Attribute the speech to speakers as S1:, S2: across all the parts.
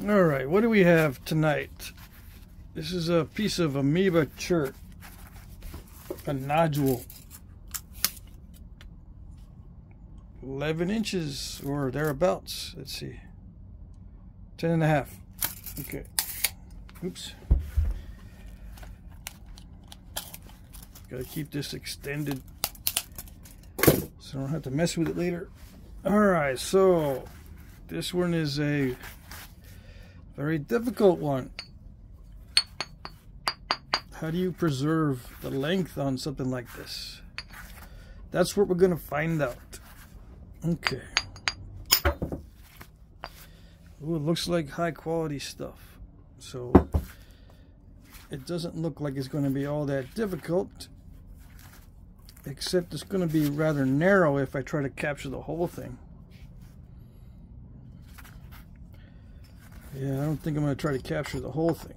S1: All right, what do we have tonight? This is a piece of amoeba chert, a nodule, 11 inches or thereabouts. Let's see, 10 and a half. Okay, oops. Gotta keep this extended so I don't have to mess with it later. All right, so this one is a very difficult one. How do you preserve the length on something like this? That's what we're going to find out. Okay. Ooh, it looks like high quality stuff. So it doesn't look like it's going to be all that difficult. Except it's going to be rather narrow if I try to capture the whole thing. Yeah, I don't think I'm going to try to capture the whole thing.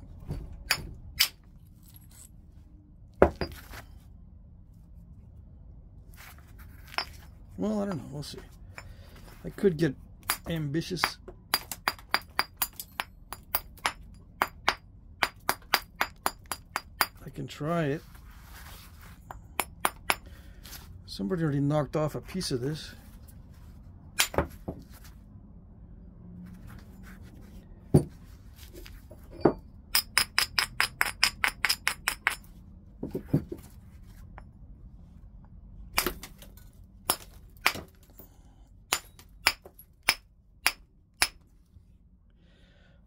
S1: Well, I don't know. We'll see. I could get ambitious. I can try it. Somebody already knocked off a piece of this.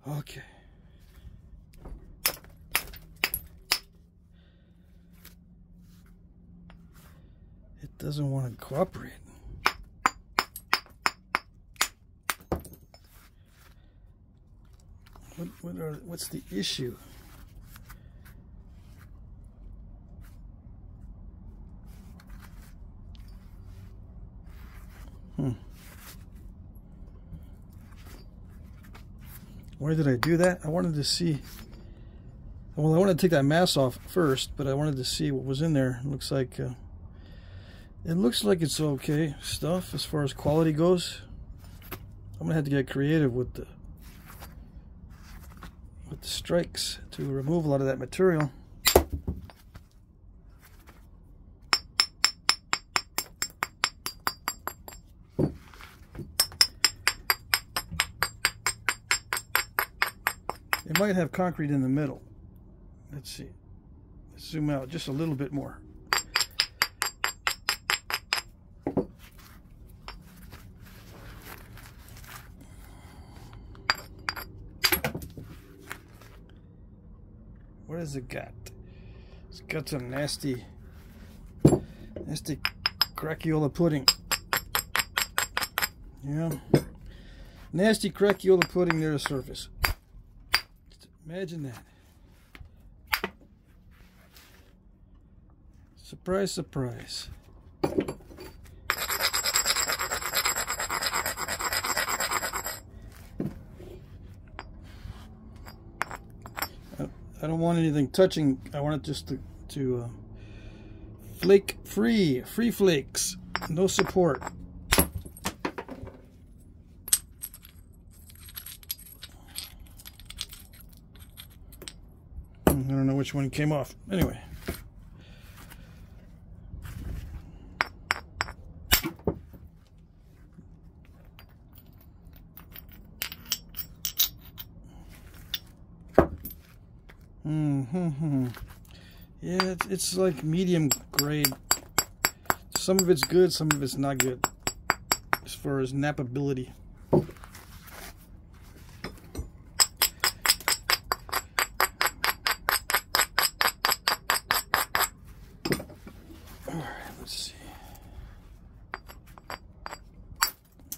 S1: Okay. It doesn't want to cooperate. What's the issue? Why did I do that? I wanted to see. Well, I wanted to take that mass off first, but I wanted to see what was in there. It looks like it's okay stuff as far as quality goes. I'm gonna have to get creative with the strikes to remove a lot of that material. It might have concrete in the middle. Let's see. Let's zoom out just a little bit more. What has it got? It's got some nasty craciola pudding. Yeah. Nasty craciola pudding near the surface. Imagine that. Surprise, surprise. I don't want anything touching. I want it just to flake free flakes. No support. I don't know which one came off. Anyway. Yeah, it's like medium grade. Some of it's good, some of it's not good as far as nappability.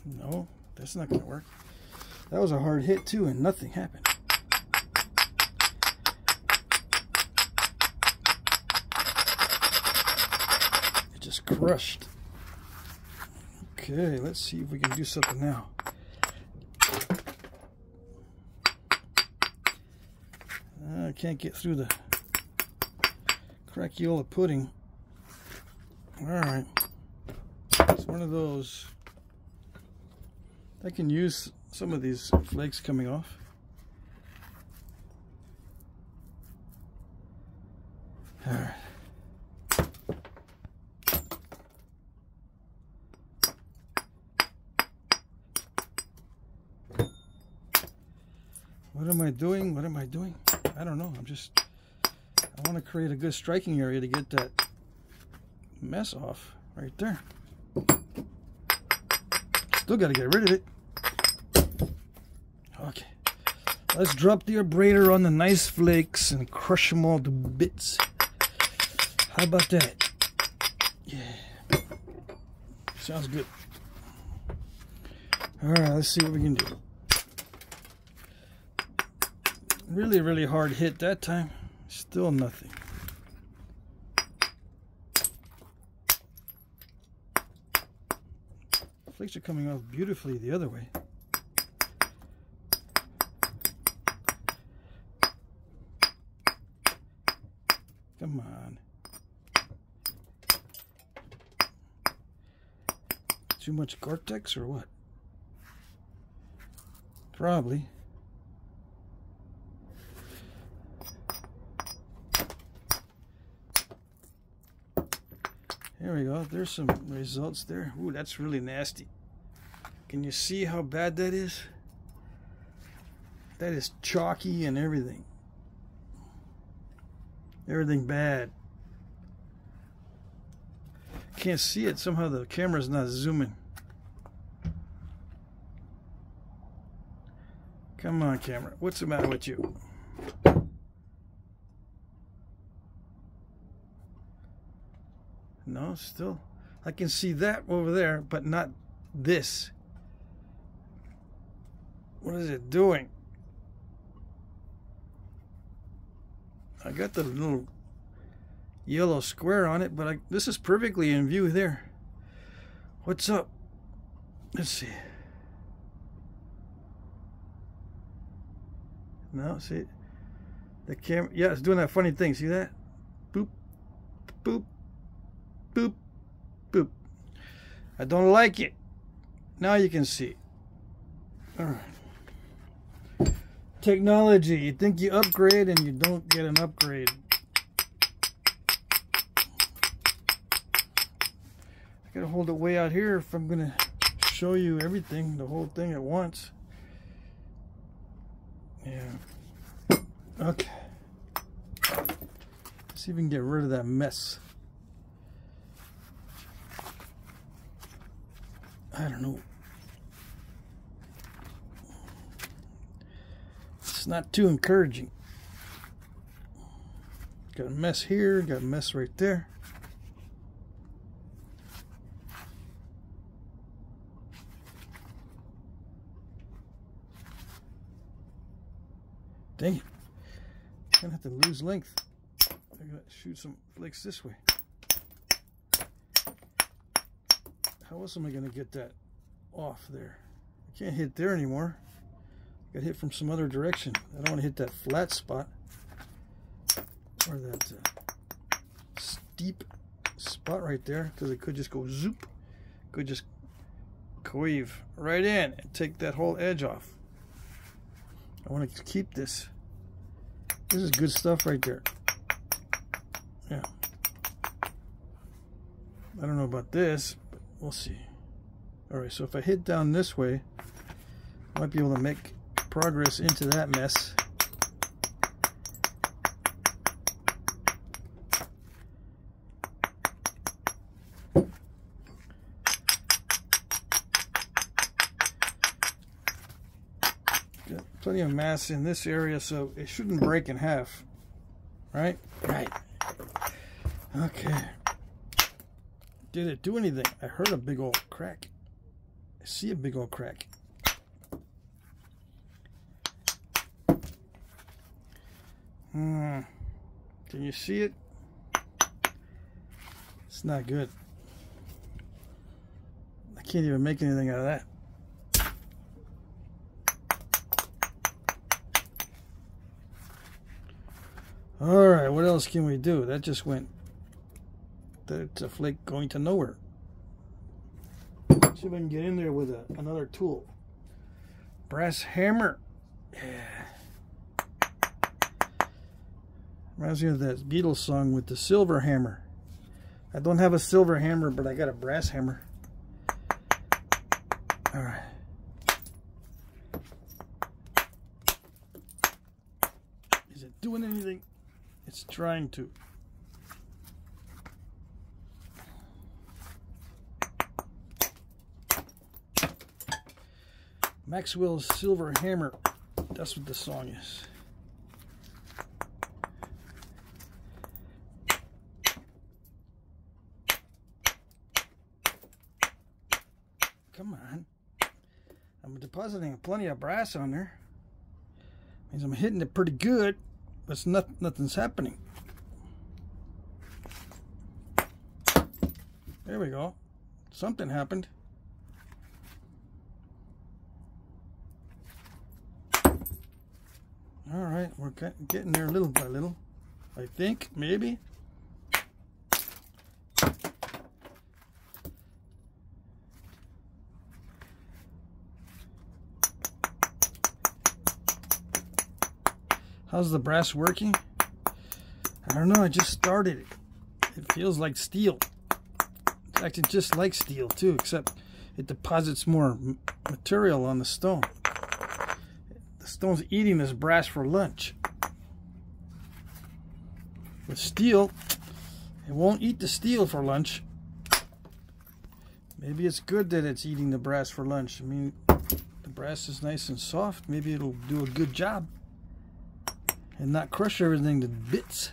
S1: No, that's not going to work. That was a hard hit too, and nothing happened. It just crushed. Okay, let's see if we can do something now. I can't get through the craciola pudding. Alright. It's one of those. I can use some of these flakes coming off. All right. What am I doing? What am I doing? I don't know. I want to create a good striking area to get that mess off right there. Still got to get rid of it. Okay. Let's drop the abrader on the nice flakes and crush them all to bits. How about that? Yeah. Sounds good. Alright, let's see what we can do. Really, really hard hit that time. Still nothing. Flakes are coming off beautifully the other way. Come on. Too much Gore-Tex or what? Probably. There we go. There's some results there. Ooh, that's really nasty. Can you see how bad that is? That is chalky and everything. Everything bad. Can't see it. Somehow the camera's not zooming. Come on, camera. What's the matter with you? No, still. I can see that over there, but not this. What is it doing? I got the little yellow square on it, but this is perfectly in view there. What's up? Let's see. No, see? The camera, yeah, it's doing that funny thing. See that? Boop, boop, boop, boop. I don't like it. Now you can see. All right. Technology. You think you upgrade and you don't get an upgrade. I gotta hold it way out here if I'm gonna show you everything, the whole thing at once. Yeah. Okay. Let's see if we can get rid of that mess. I don't know. It's not too encouraging. Got a mess here, got a mess right there. Dang it. I'm gonna have to lose length. I'm gonna shoot some flakes this way. How else am I gonna get that off there? I can't hit there anymore. Got hit from some other direction. I don't want to hit that flat spot or that steep spot right there, because it could just go zoop. Could just cleave right in and take that whole edge off. I want to keep this. This is good stuff right there. Yeah. I don't know about this, but we'll see. Alright, so if I hit down this way, I might be able to make progress into that mess. Got plenty of mass in this area, so it shouldn't break in half. Right? Right. Okay. Did it do anything? I heard a big old crack. I see a big old crack. Can you see it? It's not good. I can't even make anything out of that. Alright, what else can we do? That just went... That's a flake going to nowhere. See if I can get in there with another tool. Brass hammer. Yeah. Reminds me of that Beatles song with the silver hammer. I don't have a silver hammer, but I got a brass hammer. Alright. Is it doing anything? It's trying to. Maxwell's Silver Hammer. That's what the song is. Come on. I'm depositing plenty of brass on there. Means I'm hitting it pretty good, but nothing's happening. There we go. Something happened. Alright, we're getting there little by little. I think, maybe. How's the brass working? I don't know, I just started it. It feels like steel. It's actually just like steel too, except it deposits more material on the stone. The stone's eating this brass for lunch. With steel, it won't eat the steel for lunch. Maybe it's good that it's eating the brass for lunch. I mean, the brass is nice and soft. Maybe it'll do a good job and not crush everything to bits.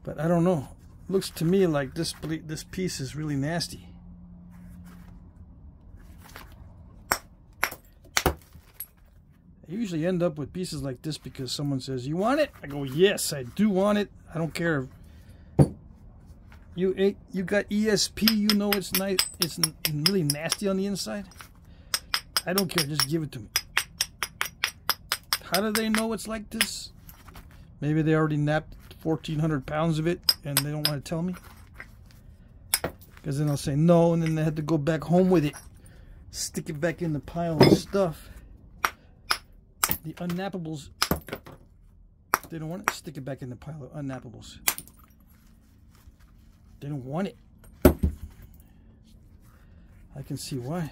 S1: But I don't know. Looks to me like this piece is really nasty. I usually end up with pieces like this because someone says, "You want it?" I go, "Yes, I do want it. I don't care if you got ESP, you know it's nice, it's really nasty on the inside. I don't care, just give it to me." How do they know it's like this? Maybe they already napped 1,400 pounds of it and they don't want to tell me. Because then they'll say no, and then they have to go back home with it. Stick it back in the pile of stuff. The unnappables, they don't want it. Stick it back in the pile of unnappables. They don't want it. I can see why.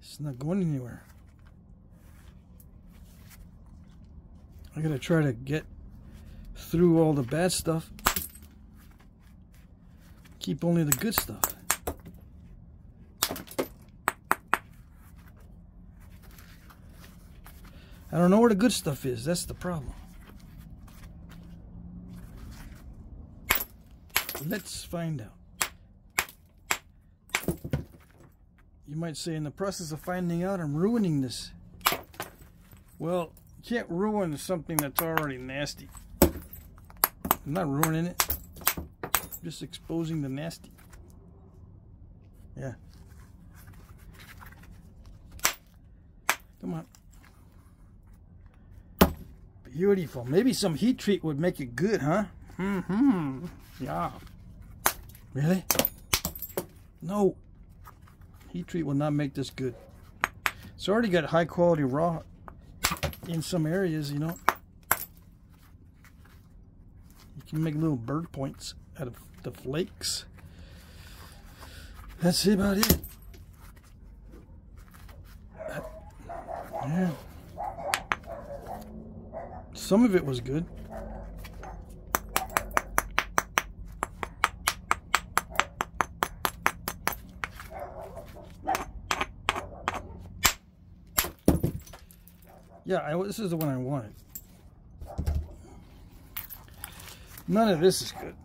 S1: It's not going anywhere. I gotta try to get through all the bad stuff. Keep only the good stuff. I don't know where the good stuff is. That's the problem. Let's find out. You might say, in the process of finding out, I'm ruining this. Well, you can't ruin something that's already nasty. I'm not ruining it. I'm just exposing the nasty. Yeah. Come on. Beautiful. Maybe some heat treat would make it good, huh? Yeah. Really? No. Heat treat will not make this good. It's already got high quality raw in some areas, you know. You can make little bird points out of the flakes. That's about it. Yeah. Some of it was good. Yeah, this is the one I wanted. None of this is good.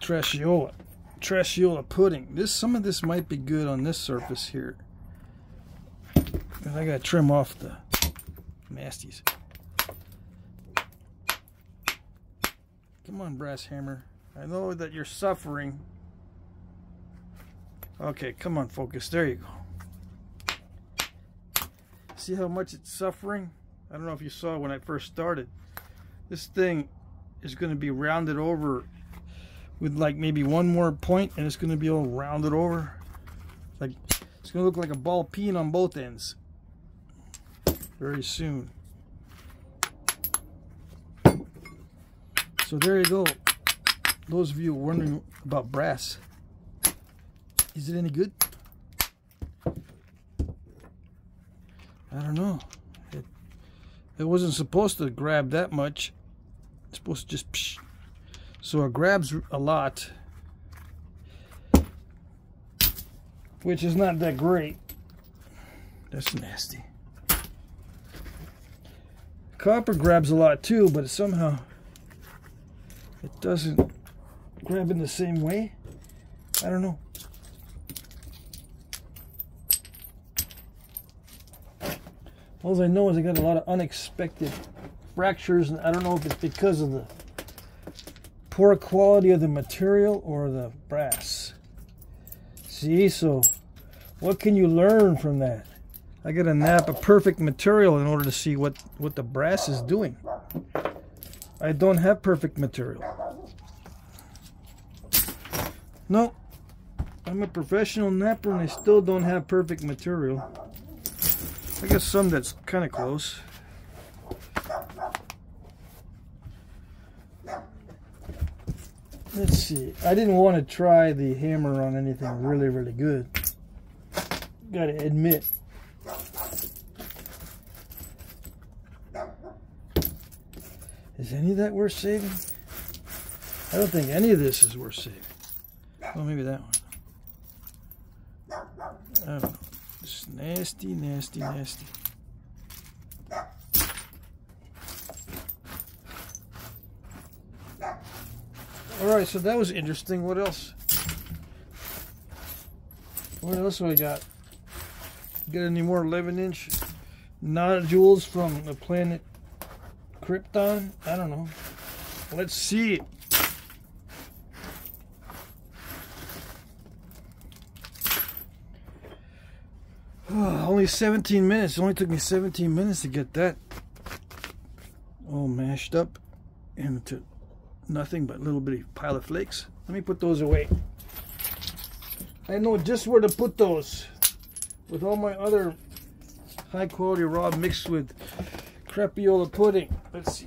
S1: Trashiola pudding. Some of this might be good on this surface here. I gotta trim off the nasties. Come on, brass hammer. I know that you're suffering. Okay, come on, focus. There you go. See how much it's suffering? I don't know if you saw when I first started. This thing is going to be rounded over with like maybe one more point, and it's going to be all rounded over. Like it's going to look like a ball peen on both ends. very soon. So there you go. Those of you wondering about brass, is it any good? I don't know. It wasn't supposed to grab that much. It's supposed to just psh. So it grabs a lot, which is not that great. That's nasty. Copper grabs a lot too, but somehow it doesn't grab in the same way. I don't know. All I know is I got a lot of unexpected fractures, and I don't know if it's because of the poor quality of the material or the brass. See, so what can you learn from that? I gotta nap a perfect material in order to see what the brass is doing. I don't have perfect material. No, I'm a professional napper and I still don't have perfect material. I got some that's kind of close. Let's see. I didn't want to try the hammer on anything really, really good. Gotta admit. Is any of that worth saving? I don't think any of this is worth saving. Well, maybe that one. I don't know. It's nasty, nasty, nasty. Alright, so that was interesting. What else? What else do I got? Got any more 11-inch nodules from the planet Krypton? I don't know. Let's see. Oh, only 17 minutes. It only took me 17 minutes to get that all mashed up into nothing but a little bitty pile of flakes. Let me put those away. I know just where to put those with all my other high quality raw mixed with crepiola pudding. Let's see.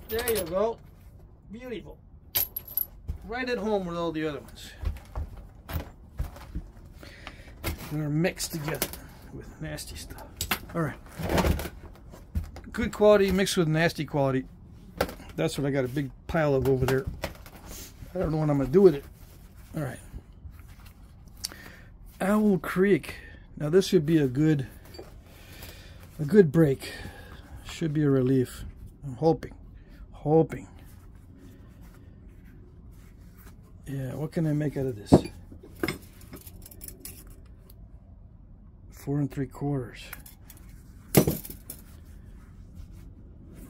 S1: There you go. Beautiful. Right at home with all the other ones. They're mixed together with nasty stuff. Alright. Good quality mixed with nasty quality. That's what I got a big pile of over there. I don't know what I'm going to do with it. Alright. Owl Creek. Now this should be a good break. Should be a relief. I'm hoping. Yeah, what can I make out of this? 4 3/4.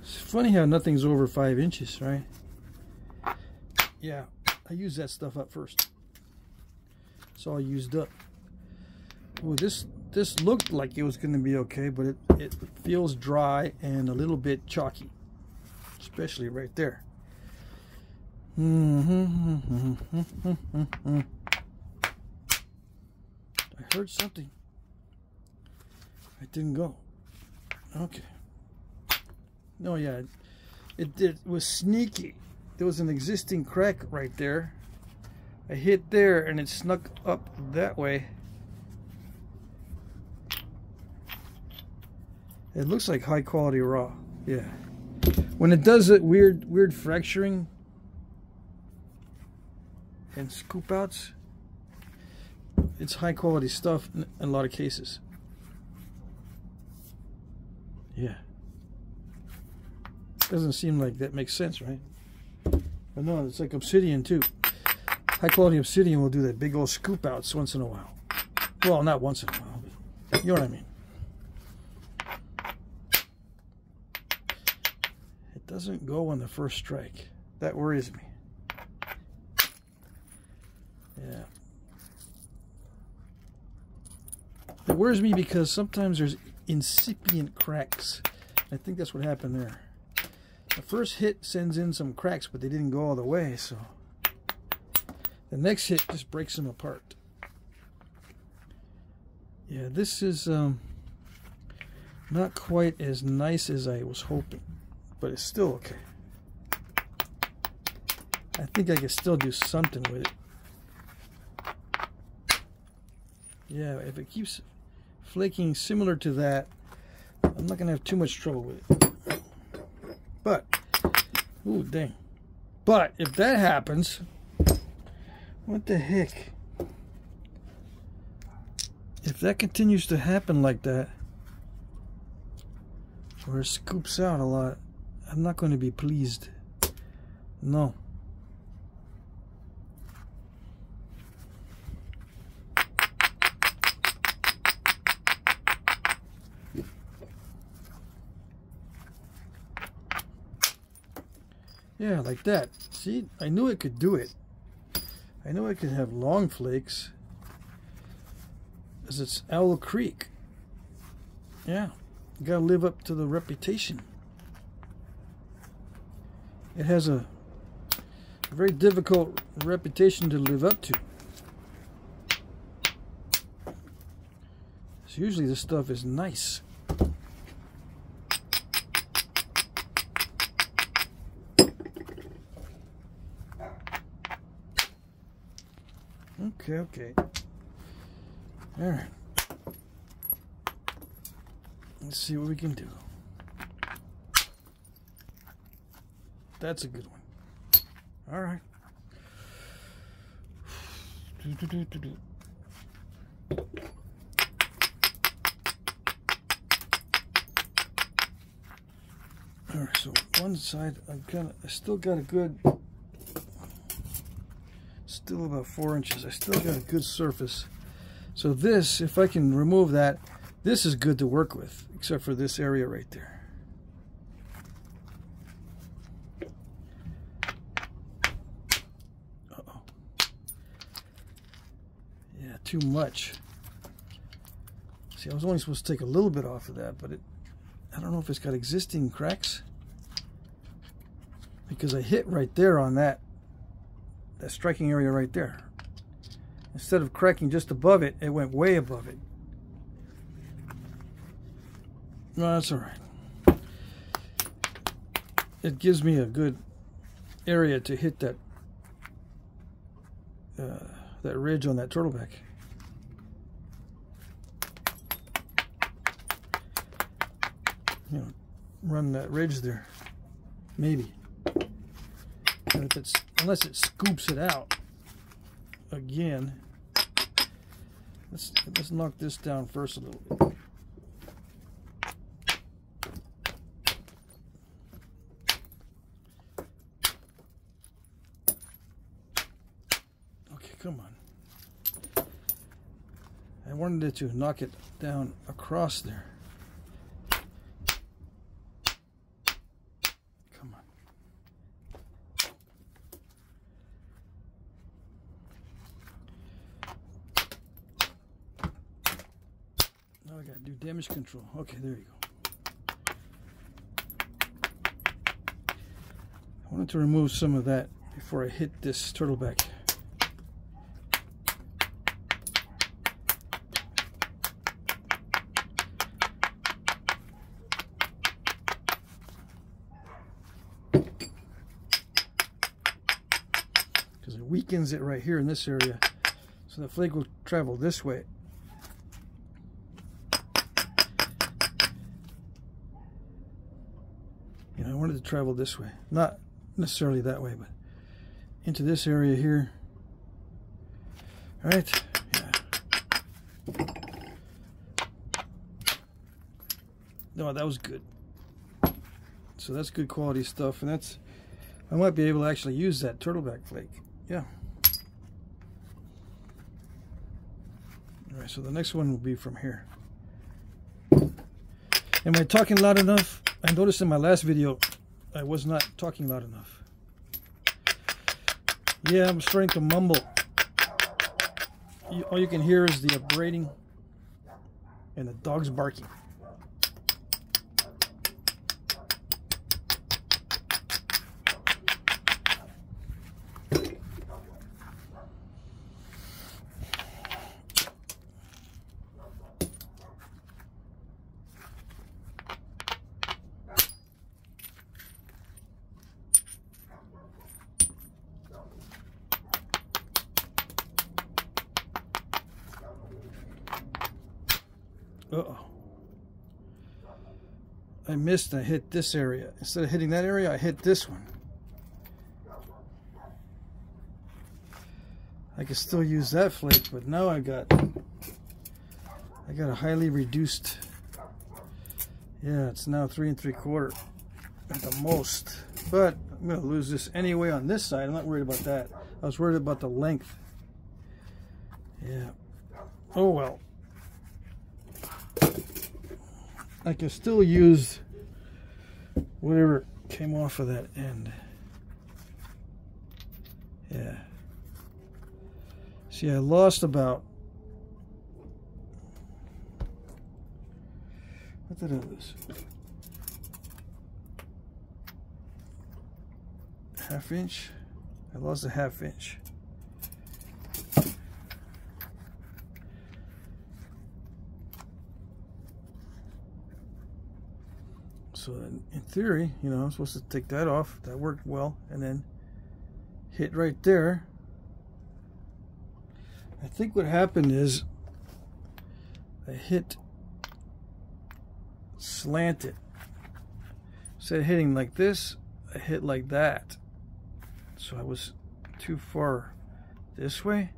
S1: It's funny how nothing's over 5 inches, right? Yeah, I used that stuff up first. It's all used up. Oh, this looked like it was going to be okay, but it feels dry and a little bit chalky, especially right there. I heard something. It didn't go. Okay. No, yeah, it was sneaky. There was an existing crack right there. I hit there and it snuck up that way. It looks like high quality raw. Yeah. When it does it weird fracturing and scoop outs, it's high quality stuff in a lot of cases. Yeah. Doesn't seem like that makes sense, right? But no, it's like Obsidian too. High quality Obsidian will do that big old scoop outs once in a while. Well, not once in a while, but you know what I mean. It doesn't go on the first strike. That worries me. Yeah. It worries me because sometimes there's incipient cracks. I think that's what happened there. The first hit sends in some cracks, but they didn't go all the way, so the next hit just breaks them apart. Yeah, this is not quite as nice as I was hoping, but it's still okay. I think I can still do something with it. Yeah, if it keeps flaking similar to that, I'm not gonna have too much trouble with it. But, ooh, dang. But if that happens, what the heck? If that continues to happen like that, or it scoops out a lot, I'm not going to be pleased. No. Yeah, like that. See, I knew it could do it. I knew I could have long flakes, as it's Owl Creek. Yeah, you gotta live up to the reputation. It has a very difficult reputation to live up to. So usually this stuff is nice. Okay. All right. Let's see what we can do. That's a good one. All right. All right. So one side, I still got a good. Still about 4 inches. I still got a good surface. So this, if I can remove that, this is good to work with, except for this area right there. Uh-oh. Yeah, too much. See, I was only supposed to take a little bit off of that, but I don't know if it's got existing cracks, because I hit right there on that striking area right there. Instead of cracking just above it, it went way above it. No, that's all right. It gives me a good area to hit that that ridge on that turtleback. You know, run that ridge there, maybe. And if unless it scoops it out again. Let's knock this down first a little bit. Okay, come on. I wanted it to knock it down across there. Come on. Now I gotta do damage control. Okay, there you go. I wanted to remove some of that before I hit this turtleback. Because it weakens it right here in this area. So the flake will travel this way. You know, I wanted to travel this way. Not necessarily that way, but into this area here. All right. Yeah. No, that was good. So that's good quality stuff, and that's, I might be able to actually use that turtleback flake. Yeah. All right, so the next one will be from here. Am I talking loud enough? I noticed in my last video I was not talking loud enough. Yeah, I'm starting to mumble. All you can hear is the abrading and the dogs barking. Uh-oh. I missed. I hit this area. Instead of hitting that area, I hit this one. I can still use that flake, but now I got a highly reduced. Yeah, it's now 3 3/4 at the most. But I'm gonna lose this anyway on this side. I'm not worried about that. I was worried about the length. Yeah. Oh well. I can still use whatever came off of that end. Yeah. See, I lost about, what did I lose? Half inch? I lost a half inch. So in theory, you know, I'm supposed to take that off. That worked well. And then hit right there. I think what happened is I hit slanted. Instead of hitting like this, I hit like that. So I was too far this way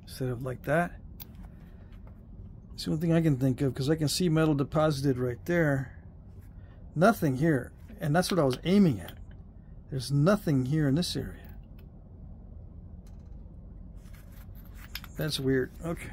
S1: instead of like that. It's the only thing I can think of, because I can see metal deposited right there. Nothing here. And that's what I was aiming at. There's nothing here in this area. That's weird. Okay.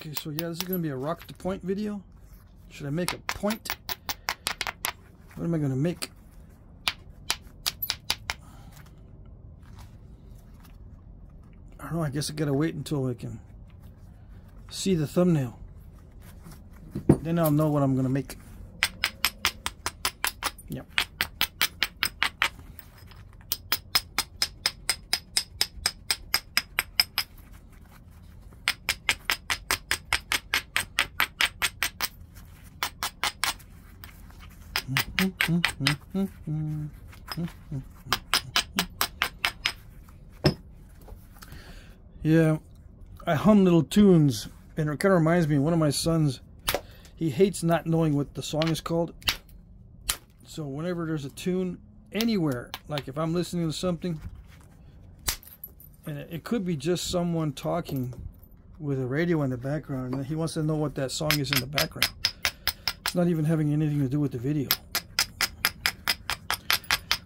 S1: Okay, so yeah, this is going to be a rock to point video. Should I make a point? What am I going to make? I don't know, I guess I got to wait until I can see the thumbnail. Then I'll know what I'm going to make. Yep. Yeah, I hum little tunes, and it kind of reminds me of one of my sons. He hates not knowing what the song is called. So whenever there's a tune anywhere, like if I'm listening to something, and it could be just someone talking with a radio in the background, and he wants to know what that song is in the background. It's not even having anything to do with the video.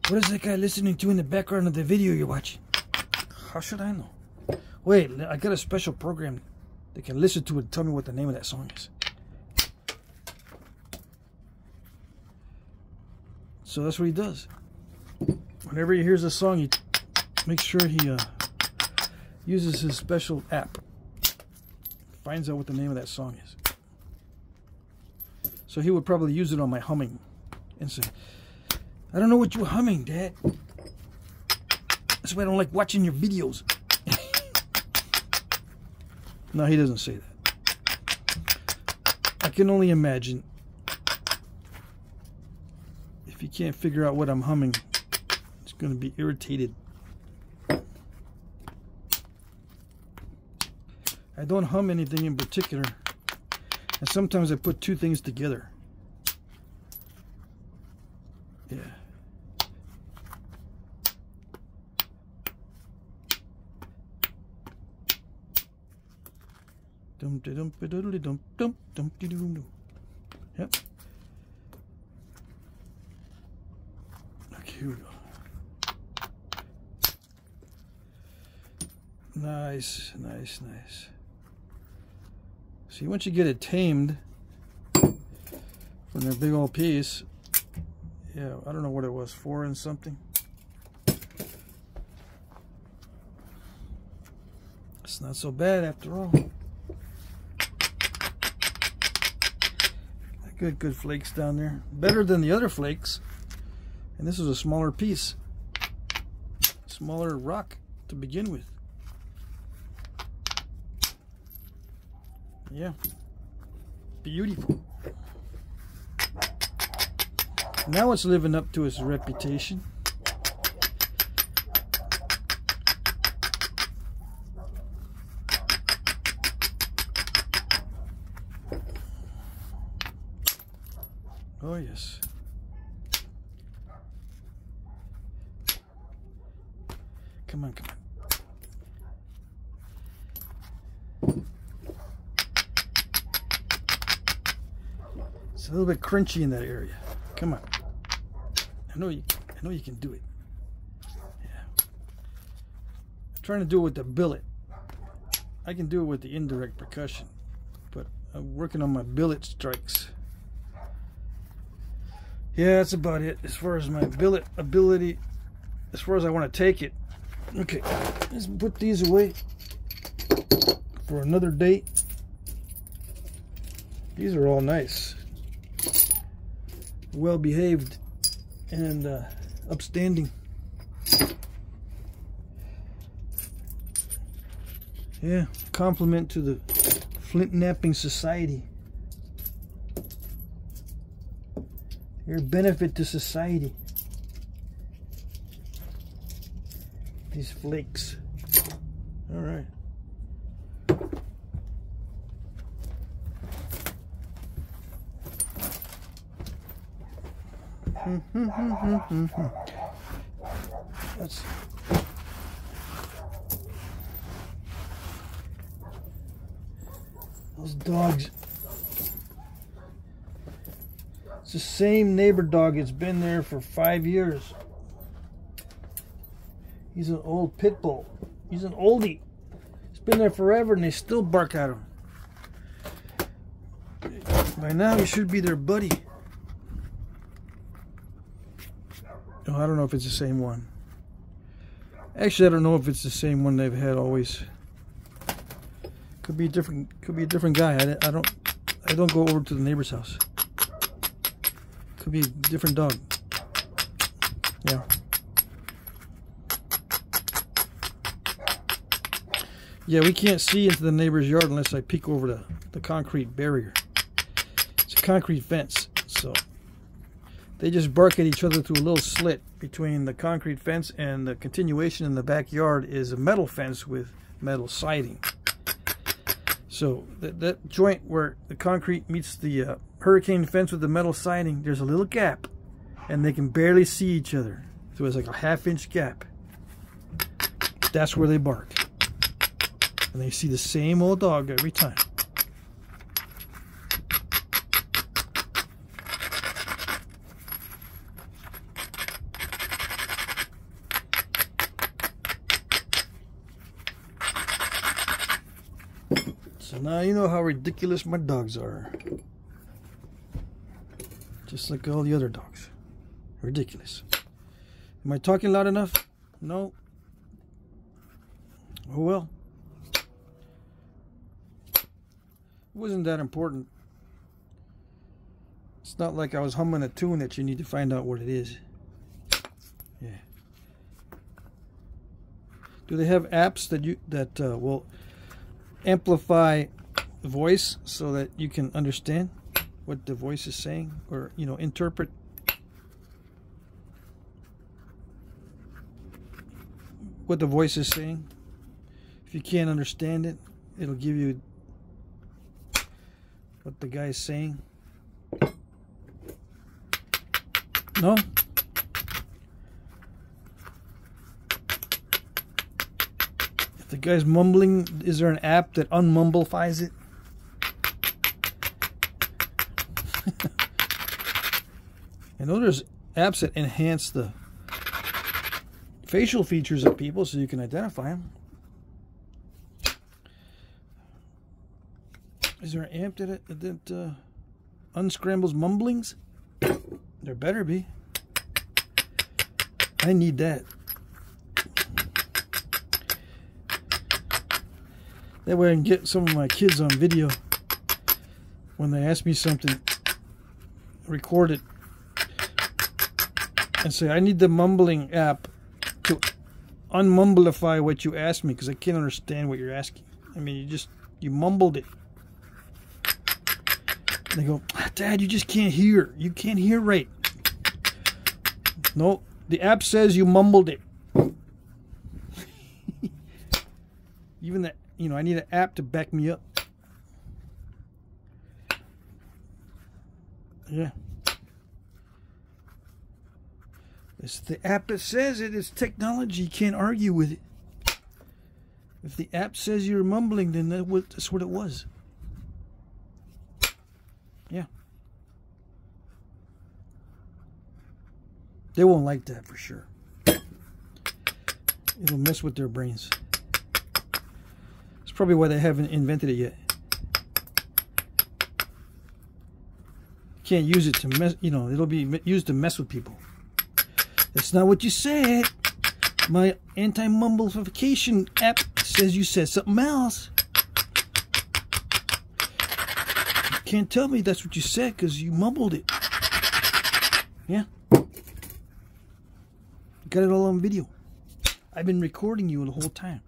S1: What is that guy listening to in the background of the video you're watching? How should I know? Wait, I got a special program that can listen to it and tell me what the name of that song is. So that's what he does. Whenever he hears a song, he makes sure he uses his special app. Finds out what the name of that song is. So he would probably use it on my humming and say, I don't know what you're humming, Dad. That's why I don't like watching your videos. No, he doesn't say that. I can only imagine if he can't figure out what I'm humming, it's going to be irritated. I don't hum anything in particular, and sometimes I put two things together. Yeah. Yep. Okay, here we go. Nice, nice, nice. See, once you get it tamed from that big old piece, yeah, I don't know what it was, 4 and something. It's not so bad after all. Good flakes down there. Better than the other flakes. And this is a smaller piece. Smaller rock to begin with. Yeah. Beautiful. Now it's living up to its reputation. Oh yes. Come on, come on. It's a little bit crunchy in that area. Come on. I know you can do it. Yeah. I'm trying to do it with the billet. I can do it with the indirect percussion, but I'm working on my billet strikes. Yeah, that's about it as far as my billet ability, as far as I want to take it. Okay, let's put these away for another date. These are all nice, well behaved, and upstanding. Yeah, compliment to the Flintknapping Society. Your benefit to society. These flakes. All right. That's those dogs. It's the same neighbor dog. It's been there for 5 years. He's an old pit bull. He's an oldie. He's been there forever and they still bark at him. By now he should be their buddy. Oh, I don't know if it's the same one. Actually, I don't know if it's the same one they've had always. Could be a different guy. I don't go over to the neighbor's house. Could be a different dog. Yeah. Yeah, we can't see into the neighbor's yard unless I peek over the concrete barrier. It's a concrete fence, so they just bark at each other through a little slit between the concrete fence, and the continuation in the backyard is a metal fence with metal siding. So that joint where the concrete meets the hurricane fence with the metal siding, there's a little gap, and they can barely see each other. So it's like a half-inch gap. That's where they bark. And they see the same old dog every time. So now you know how ridiculous my dogs are. Just like all the other dogs. Ridiculous. Am I talking loud enough? No. Oh well. It wasn't that important. It's not like I was humming a tune that you need to find out what it is. Yeah. Do they have apps that will amplify the voice so that you can understand what the voice is saying, or interpret what the voice is saying? If you can't understand it, it'll give you what the guy is saying. No? If the guy's mumbling, is there an app that unmumblifies it? I know there's apps that enhance the facial features of people so you can identify them. Is there an app that unscrambles mumblings? There better be. I need that. That way I can get some of my kids on video when they ask me something record it and say, I need the mumbling app to unmumblify what you asked me because I can't understand what you're asking. I mean, you mumbled it. And they go, Dad, you just can't hear. You can't hear right. No, the app says you mumbled it. Even that, you know, I need an app to back me up. Yeah. It's the app that says it. It's technology. You can't argue with it. If the app says you're mumbling, then that's what it was. Yeah. They won't like that for sure. It'll mess with their brains. It's probably why they haven't invented it yet. Can't use it to mess, you know, it'll be used to mess with people. That's not what you said. My anti-mumblification app says you said something else. You can't tell me that's what you said because you mumbled it. Yeah. Got it all on video. I've been recording you the whole time.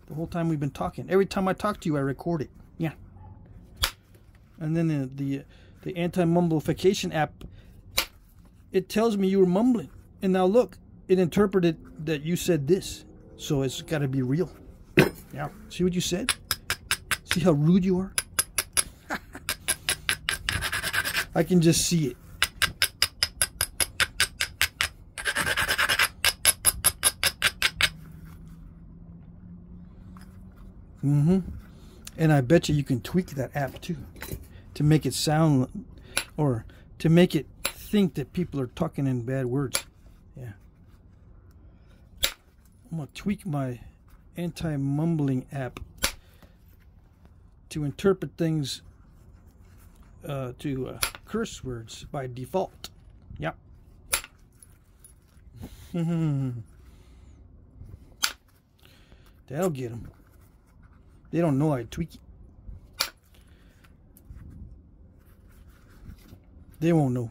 S1: The whole time we've been talking. Every time I talk to you, I record it. Yeah. And then the anti-mumblification app, it tells me you were mumbling. And now look, it interpreted that you said this. So it's got to be real. Yeah. See what you said? See how rude you are? I can just see it. And I bet you can tweak that app too to make it sound, or to make it think that people are talking in bad words. Yeah. I'm going to tweak my anti-mumbling app to interpret things to curse words by default. Yep. That'll get them. They don't know I tweak it. They won't know.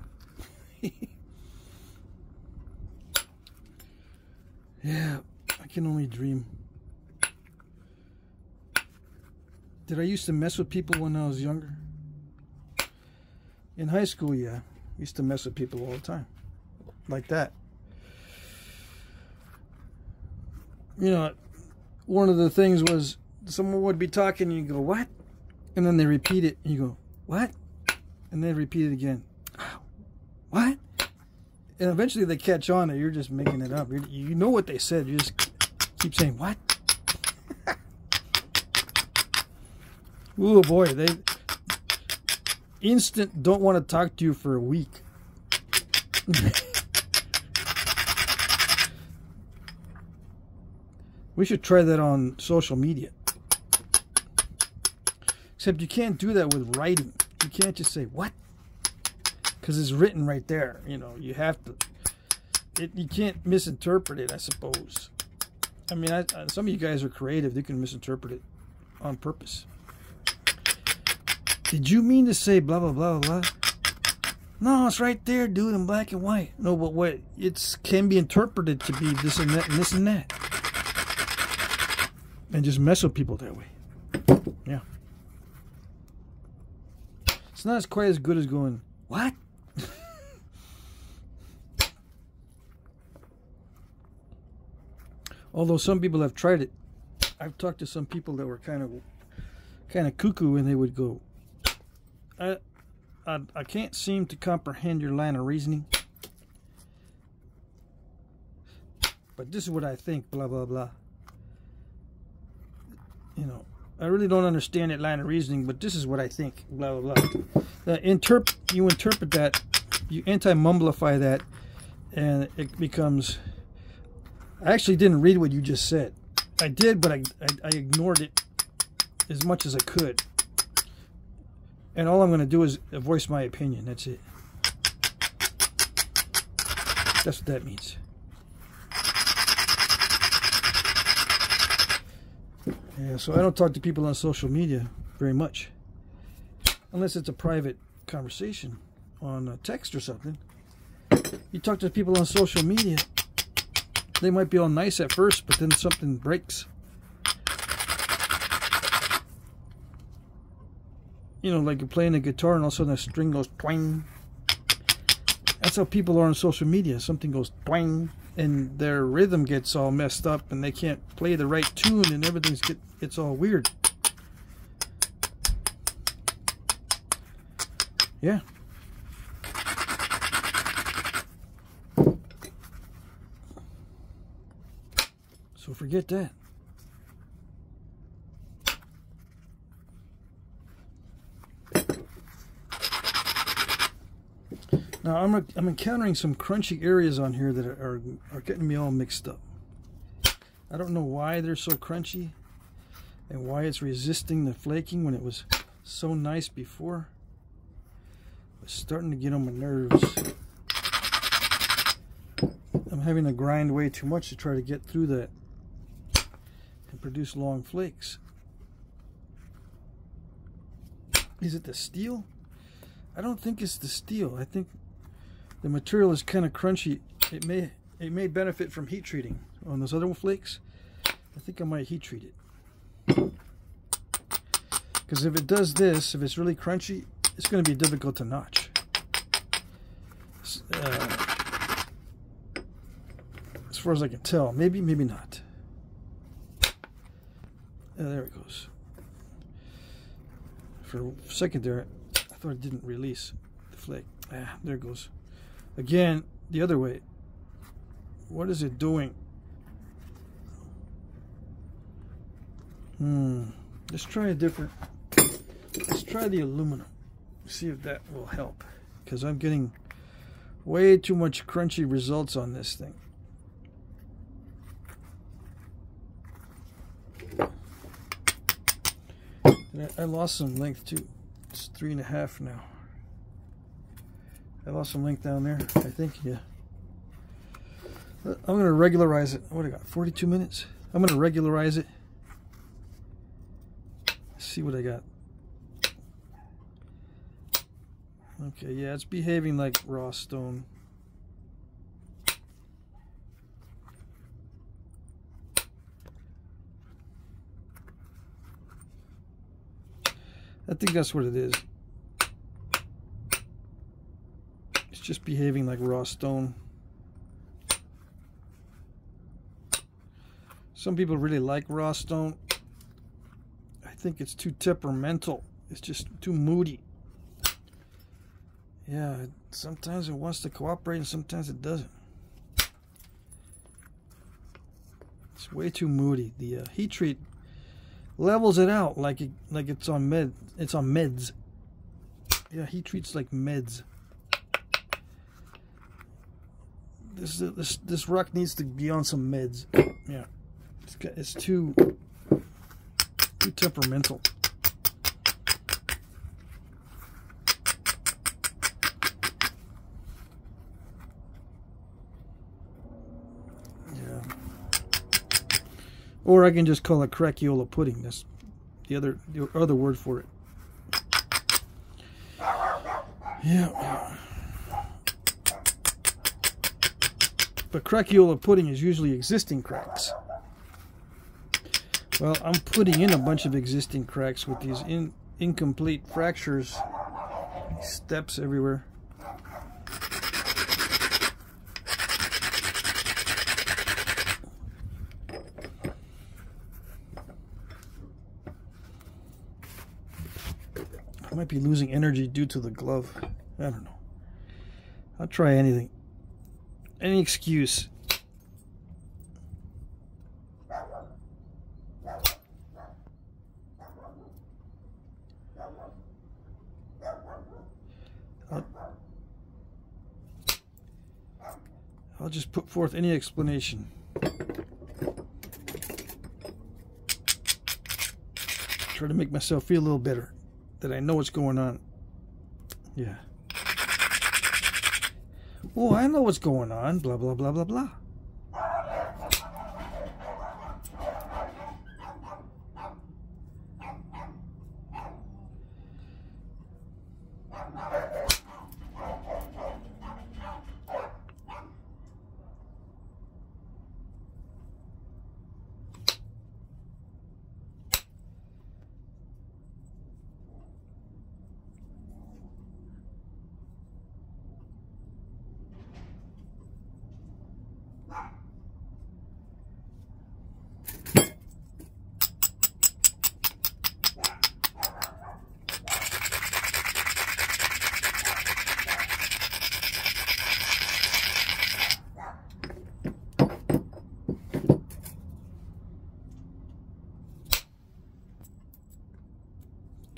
S1: Yeah, I can only dream. Did I used to mess with people when I was younger? In high school, yeah. I used to mess with people all the time. Like that. You know, one of the things was someone would be talking and you go, what? And then they repeat it and you go, what? And they repeat it again. What? And eventually they catch on that you're just making it up. You know what they said. You just keep saying, what? Ooh, boy. They instant don't want to talk to you for a week. We should try that on social media. Except you can't do that with writing. You can't just say, what? Because it's written right there. You know, you have to... you can't misinterpret it, I suppose. I mean, some of you guys are creative. You can misinterpret it on purpose. Did you mean to say blah, blah, blah, blah? No, it's right there, dude, in black and white. No, but what? It can be interpreted to be this and that and this and that. And just mess with people that way. Yeah. It's not quite as good as going, what? Although some people have tried it. I've talked to some people that were kind of cuckoo, and they would go, I can't seem to comprehend your line of reasoning. But this is what I think, blah, blah, blah. You know, I really don't understand that line of reasoning, but this is what I think, blah, blah, blah. You interpret that, you anti-mumblify that, and it becomes... I actually didn't read what you just said. I did, but I ignored it as much as I could. And all I'm going to do is voice my opinion. That's it. That's what that means. Yeah, so I don't talk to people on social media very much. Unless it's a private conversation on text or something. You talk to people on social media, they might be all nice at first, but then something breaks. You know, like you're playing a guitar and all of a sudden a string goes twang. That's how people are on social media. Something goes twang and their rhythm gets all messed up and they can't play the right tune and everything gets all weird. Yeah. So forget that. Now I'm encountering some crunchy areas on here that are getting me all mixed up. I don't know why they're so crunchy and why it's resisting the flaking when it was so nice before. It's starting to get on my nerves. I'm having to grind way too much to try to get through that and produce long flakes. Is it the steel? I don't think it's the steel. I think the material is kind of crunchy. It may benefit from heat treating on those other flakes. I think I might heat treat it. Because if it does this, if it's really crunchy, it's going to be difficult to notch. As far as I can tell. Maybe, maybe not. There it goes. For a second there, I thought it didn't release the flake. There it goes. Again, the other way. What is it doing? Let's try a different. Let's try the aluminum. See if that will help. Because I'm getting way too much crunchy results on this thing. I lost some length too. It's 3.5 now. I lost some length down there, I think, yeah. I'm going to regularize it. What do I got? 42 minutes? I'm going to regularize it. See what I got. Okay, yeah, it's behaving like raw stone. I think that's what it is. It's just behaving like raw stone. Some people really like raw stone. I think it's too temperamental. It's just too moody. Yeah, sometimes it wants to cooperate and sometimes it doesn't. It's way too moody. The heat treat levels it out like it's on meds. Yeah, heat treats like meds. This rock needs to be on some meds. Yeah, it's too temperamental. Or I can just call it Crackiola pudding. That's the other word for it. Yeah. But Crackiola pudding is usually existing cracks. Well, I'm putting in a bunch of existing cracks with these incomplete fractures, steps everywhere. I might be losing energy due to the glove. I don't know. I'll try anything. Any excuse. I'll just put forth any explanation. Try to make myself feel a little better. That I know what's going on. Yeah. Oh, I know what's going on. Blah, blah, blah, blah, blah.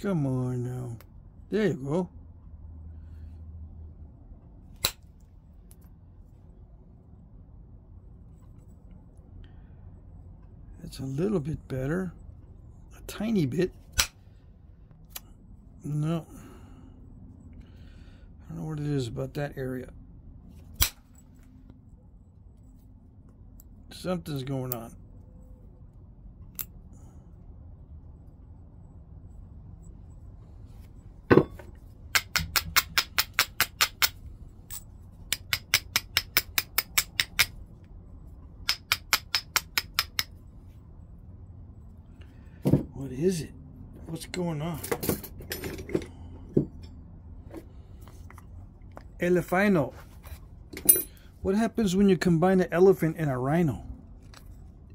S1: Come on now. There you go. It's a little bit better. A tiny bit. No. I don't know what it is about that area. Something's going on. What is it? What's going on? Elephino. What happens when you combine an elephant and a rhino?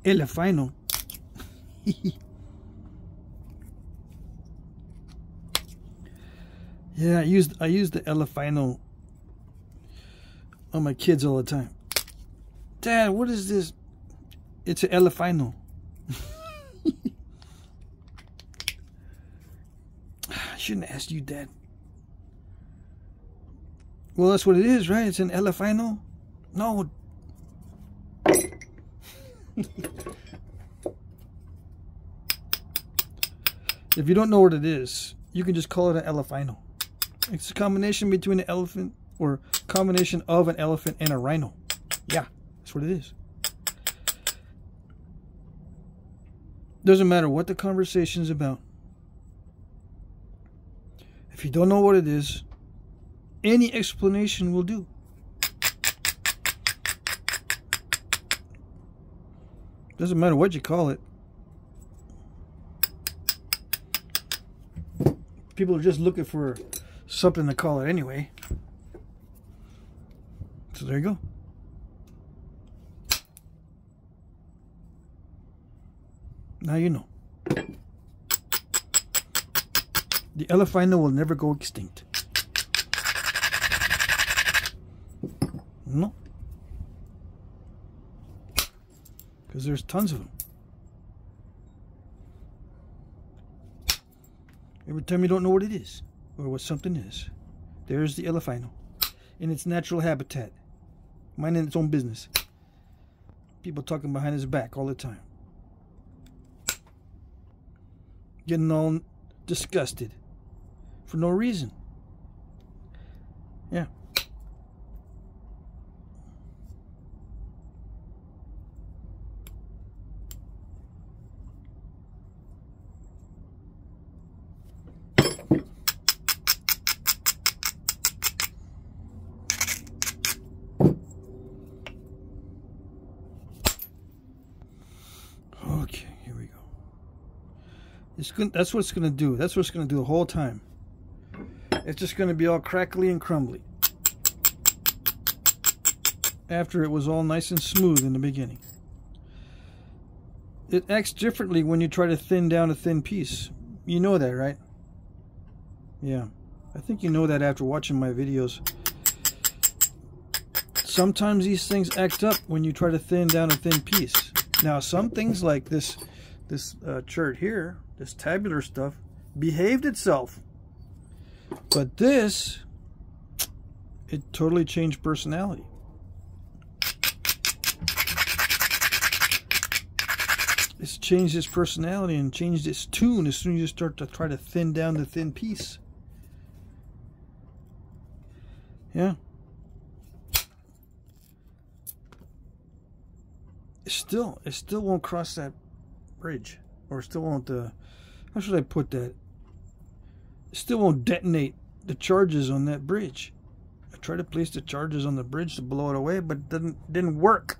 S1: Elephino. Yeah, I use the elephino on my kids all the time. Dad, what is this? It's an elephino. I shouldn't have asked you, Dad. Well, that's what it is, right? It's an elephino? No. If you don't know what it is, you can just call it an elephino. It's a combination between an elephant, or combination of an elephant and a rhino. Yeah, that's what it is. Doesn't matter what the conversation's about. If you don't know what it is, any explanation will do. Doesn't matter what you call it. People are just looking for something to call it anyway. So there you go. Now you know. The elephino will never go extinct. No. Because there's tons of them. Every time you don't know what it is, or what something is, there's the elephino in its natural habitat, minding its own business. People talking behind his back all the time. Getting all disgusted for no reason. Yeah. Okay, here we go. That's what it's going to do. That's what it's going to do the whole time. It's just going to be all crackly and crumbly. After it was all nice and smooth in the beginning. It acts differently when you try to thin down a thin piece. You know that, right? Yeah. I think you know that after watching my videos. Sometimes these things act up when you try to thin down a thin piece. Now, some things like this chart here, this tabular stuff, behaved itself. But this, it totally changed personality. It's changed its personality and changed its tune as soon as you start to try to thin down the thin piece. Yeah. It still won't cross that bridge. Or still won't, how should I put that? It still won't detonate the charges on that bridge. I tried to place the charges on the bridge to blow it away, but it didn't work.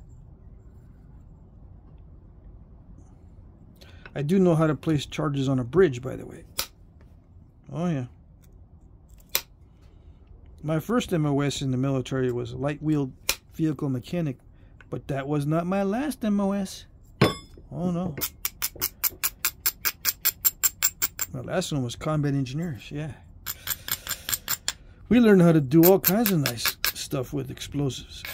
S1: I do know how to place charges on a bridge, by the way. Oh yeah. My first MOS in the military was a light-wheeled vehicle mechanic, but that was not my last MOS. Oh no. My last one was combat engineers, yeah. We learned how to do all kinds of nice stuff with explosives.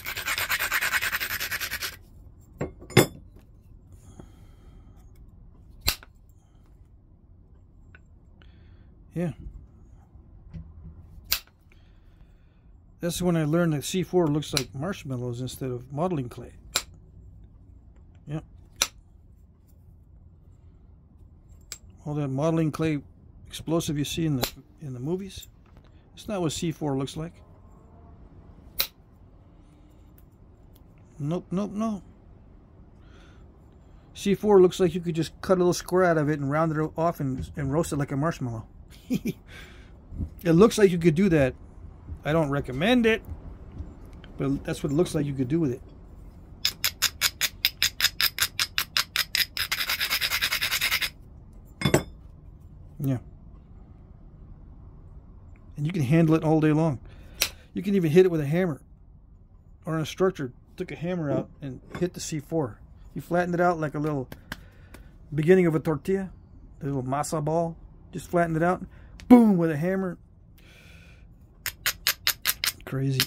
S1: Yeah. That's when I learned that C4 looks like marshmallows instead of modeling clay. Yep. All that modeling clay explosive you see in the movies, it's not what C4 looks like. Nope, nope, no. C4 looks like you could just cut a little square out of it and round it off and roast it like a marshmallow. It looks like you could do that. I don't recommend it, but that's what it looks like you could do with it. Yeah. And you can handle it all day long. You can even hit it with a hammer. Or an instructor took a hammer out and hit the C4. You flattened it out like a little beginning of a tortilla, a little masa ball. Just flattened it out. Boom, with a hammer. Crazy.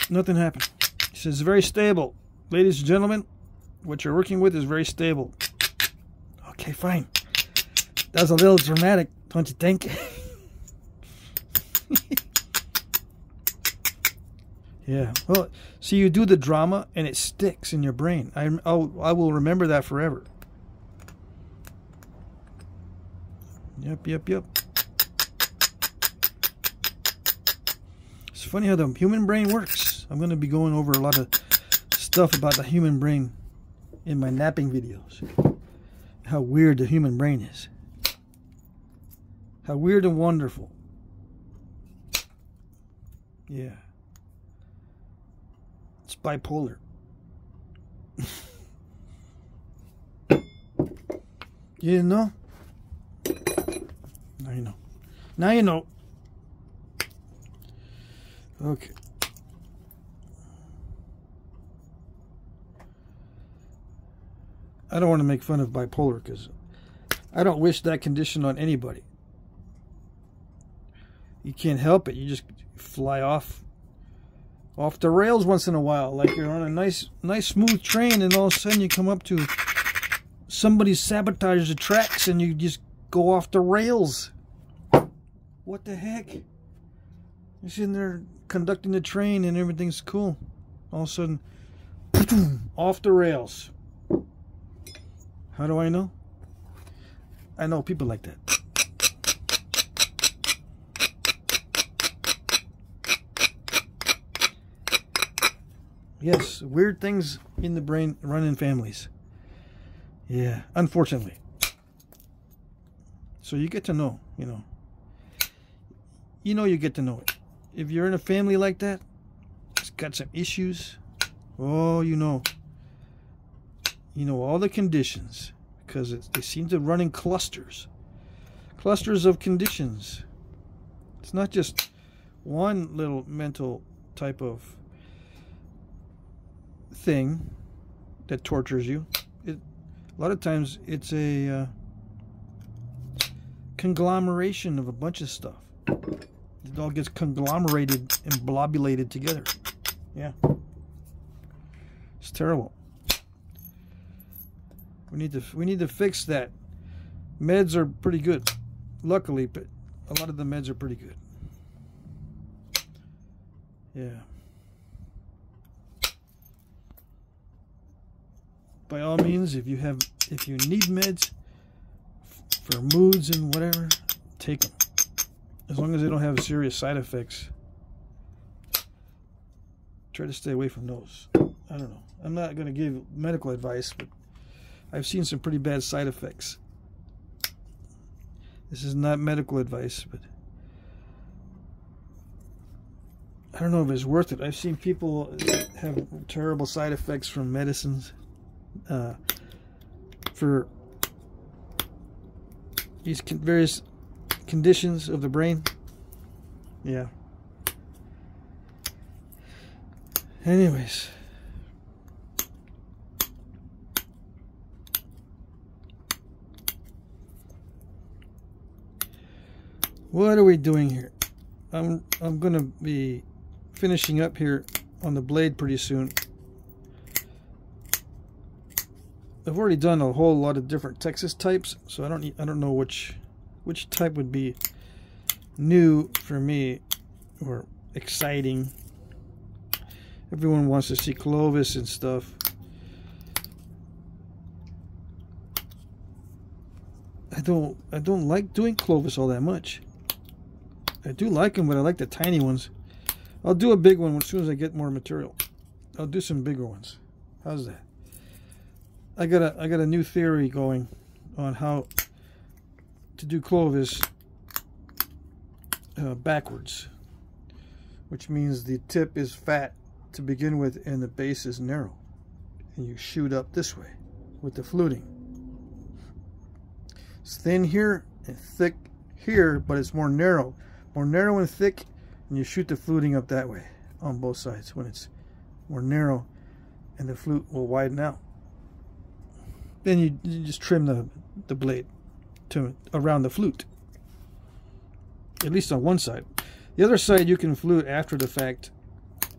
S1: Nothing happened. He says, very stable. Ladies and gentlemen, what you're working with is very stable. Okay, fine. That was a little dramatic, don't you think? Yeah. Well, see, you do the drama and it sticks in your brain. I will remember that forever. Yep, yep, yep. It's funny how the human brain works. I'm going to be going over a lot of stuff about the human brain in my napping videos. How weird the human brain is. How weird and wonderful. Yeah. It's bipolar. You know? Now you know. Now you know. Okay. I don't want to make fun of bipolar because I don't wish that condition on anybody. You can't help it. You just fly off the rails once in a while, like you're on a nice smooth train, and all of a sudden you come up to somebody sabotages the tracks and you just go off the rails. What the heck? You're sitting there conducting the train and everything's cool. All of a sudden, off the rails. How do I know? I know people like that. Yes, weird things in the brain run in families. Yeah, unfortunately. So you get to know, you know. You know you get to know it. If you're in a family like that, it's got some issues. Oh, you know all the conditions, because they seem to run in clusters of conditions. It's not just one little mental type of thing that tortures you. A lot of times it's a conglomeration of a bunch of stuff. It all gets conglomerated and blobulated together. Yeah, it's terrible. We need to fix that. Meds are pretty good, luckily, but a lot of the meds are pretty good. Yeah. By all means, if you need meds for moods and whatever, take them. As long as they don't have serious side effects, try to stay away from those. I don't know. I'm not going to give medical advice, but I've seen some pretty bad side effects. This is not medical advice, but I don't know if it's worth it. I've seen people have terrible side effects from medicines for these various conditions of the brain. Yeah. Anyways. What are we doing here? I'm gonna be finishing up here on the blade pretty soon. I've already done a whole lot of different Texas types, so I don't know which type would be new for me, or exciting. Everyone wants to see Clovis and stuff. I don't like doing Clovis all that much. I do like them, but I like the tiny ones. I'll do a big one as soon as I get more material. I'll do some bigger ones. How's that? I got a new theory going on how to do Clovis backwards, which means the tip is fat to begin with and the base is narrow, and you shoot up this way with the fluting. It's thin here and thick here, but it's more narrow and thick, and you shoot the fluting up that way on both sides when it's more narrow, and the flute will widen out. Then you just trim the blade to around the flute, at least on one side. The other side you can flute after the fact,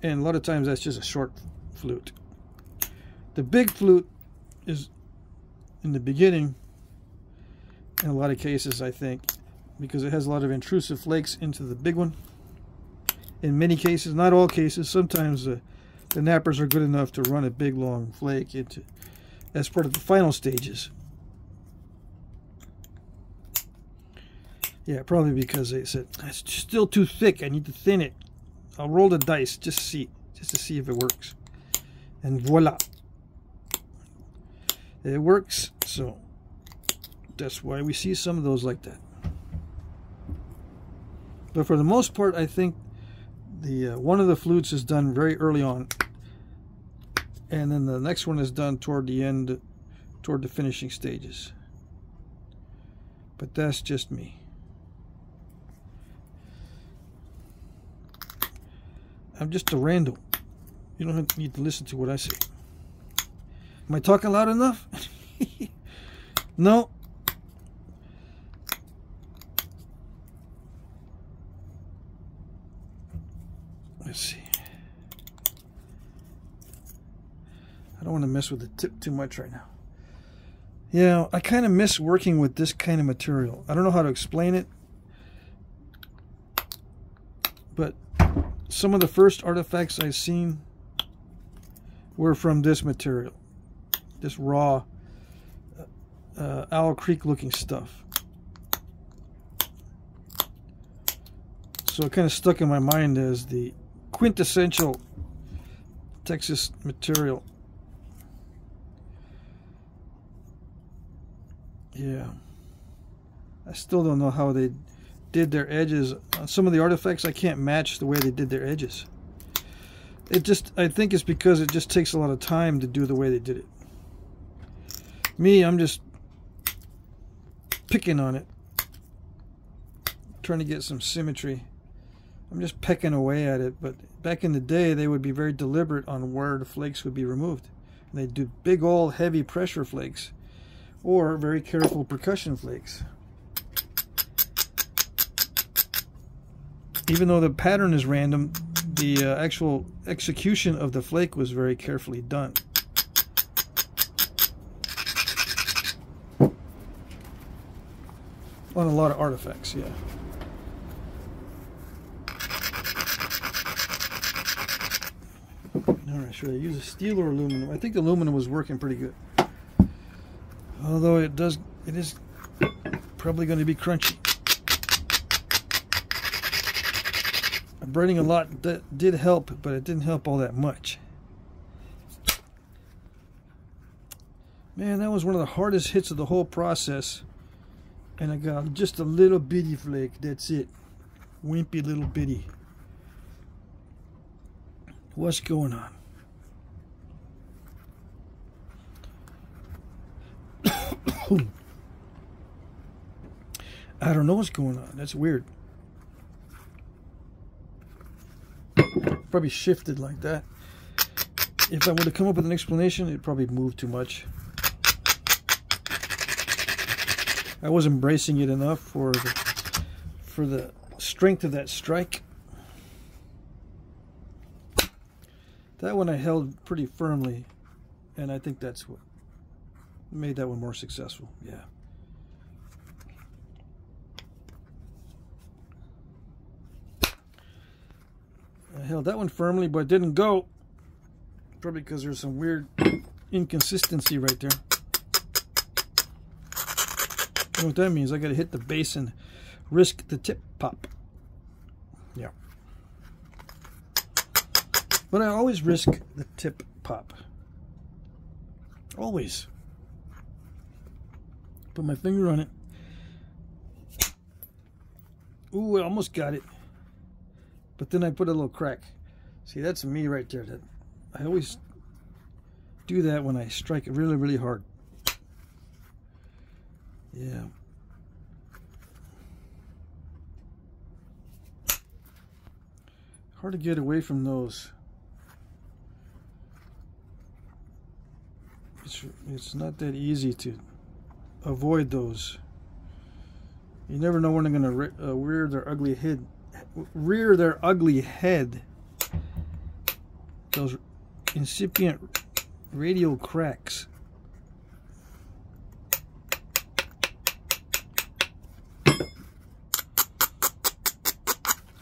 S1: and a lot of times that's just a short flute. The big flute is in the beginning in a lot of cases, I think, because it has a lot of intrusive flakes into the big one. In many cases, not all cases, sometimes the nappers are good enough to run a big long flake into as part of the final stages. Yeah, probably because they said it's still too thick, I need to thin it. I'll roll the dice just to see if it works. And voila, it works. So that's why we see some of those like that. But for the most part, I think the one of the flutes is done very early on, and then the next one is done toward the end, toward the finishing stages. But that's just me. I'm just a random. You don't need to listen to what I say. Am I talking loud enough? No. Let's see. I don't want to mess with the tip too much right now. Yeah, I kind of miss working with this kind of material. I don't know how to explain it, but some of the first artifacts I've seen were from this material, this raw Owl Creek looking stuff. So it kind of stuck in my mind as the quintessential Texas material. Yeah, I still don't know how they did their edges. On some of the artifacts, I can't match the way they did their edges. It just, I think it's because it just takes a lot of time to do the way they did it. Me, I'm just picking on it, trying to get some symmetry. I'm just pecking away at it, but back in the day, they would be very deliberate on where the flakes would be removed. And they'd do big old heavy pressure flakes, or very careful percussion flakes. Even though the pattern is random, the actual execution of the flake was very carefully done. On a lot of artifacts, yeah. Alright, should I use a steel or aluminum? I think the aluminum was working pretty good. Although it is probably going to be crunchy. Burning a lot that did help, but it didn't help all that much. Man, that was one of the hardest hits of the whole process. And I got just a little bitty flake, that's it. Wimpy little bitty. What's going on? I don't know what's going on. That's weird. Probably shifted like that. If I were to come up with an explanation, it'd probably move too much. I wasn't bracing it enough for the strength of that strike. That one I held pretty firmly, and I think that's what made that one more successful. Yeah. held that one firmly, but it didn't go. Probably because there's some weird inconsistency right there. You know what that means? I got to hit the base and risk the tip pop. Yeah. But I always risk the tip pop. Always. Put my finger on it. Ooh, I almost got it. But then I put a little crack. See, that's me right there. That I always do that when I strike it really, really hard. Yeah. Hard to get away from those. It's not that easy to avoid those. You never know when they're going to rear their ugly head. Rear their ugly head. Those incipient radial cracks.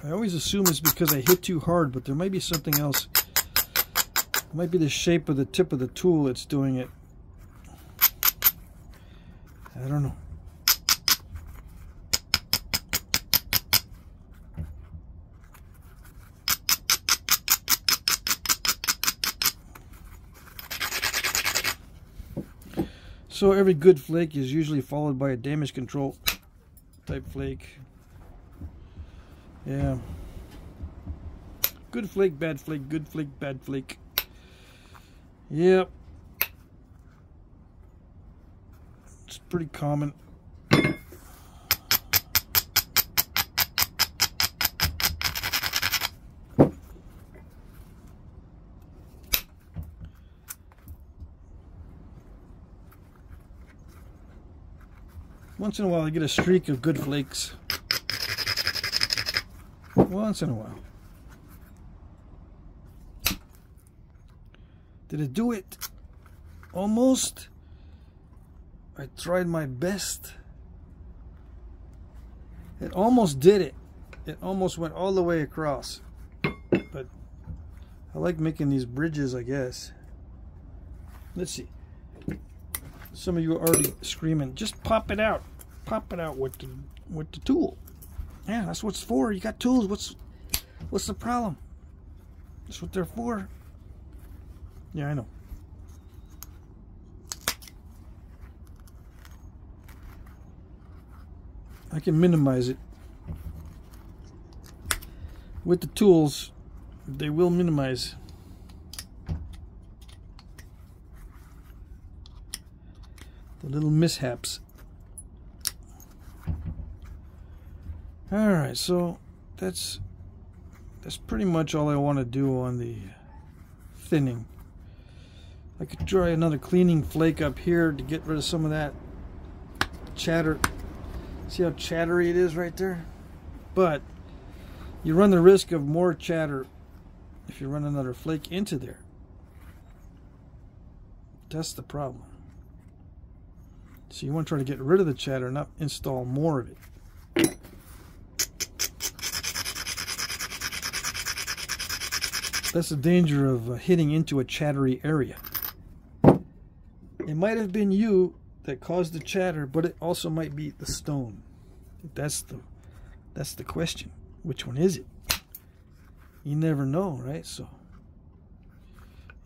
S1: I always assume it's because I hit too hard, but there might be something else. It might be the shape of the tip of the tool that's doing it. I don't know. So every good flake is usually followed by a damage control type flake. Yeah. Good flake, bad flake, good flake, bad flake. Yep. It's pretty common. Once in a while I get a streak of good flakes. Once in a while. Did it do it? Almost. I tried my best. It almost did it. It almost went all the way across. But I like making these bridges, I guess. Let's see. Some of you are already screaming, just pop it out. Pop it out with the tool. Yeah, that's what it's for. You got tools. What's the problem? That's what they're for. Yeah, I know. I can minimize it. With the tools, they will minimize. The little mishaps. Alright, so that's pretty much all I want to do on the thinning. I could try another cleaning flake up here to get rid of some of that chatter. See how chattery it is right there? But you run the risk of more chatter if you run another flake into there. That's the problem. So you want to try to get rid of the chatter, not install more of it. That's the danger of hitting into a chattery area. It might have been you that caused the chatter, but it also might be the stone. That's the question. Which one is it? You never know, right? So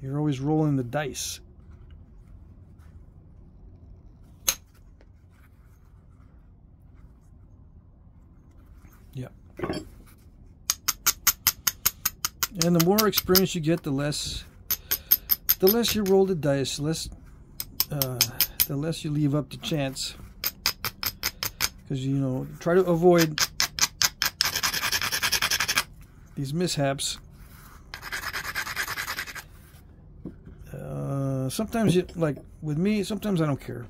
S1: you're always rolling the dice. Yeah. And the more experience you get, the less you roll the dice, the less you leave up to chance. Because, you know, try to avoid these mishaps. Sometimes, like with me, sometimes I don't care.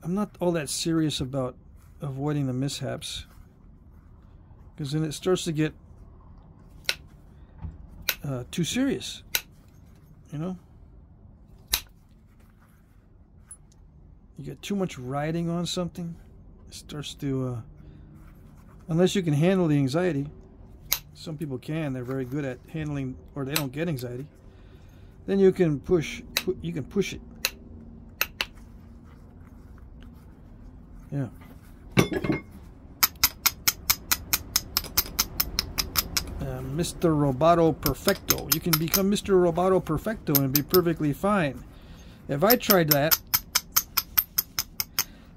S1: I'm not all that serious about avoiding the mishaps. Because then it starts to get too serious, you know. You get too much riding on something, it starts to unless you can handle the anxiety, Some people can. They're very good at handling, or they don't get anxiety. Then you can push it. Yeah. Mr. Roboto Perfecto. You can become Mr. Roboto Perfecto and be perfectly fine. If I tried that,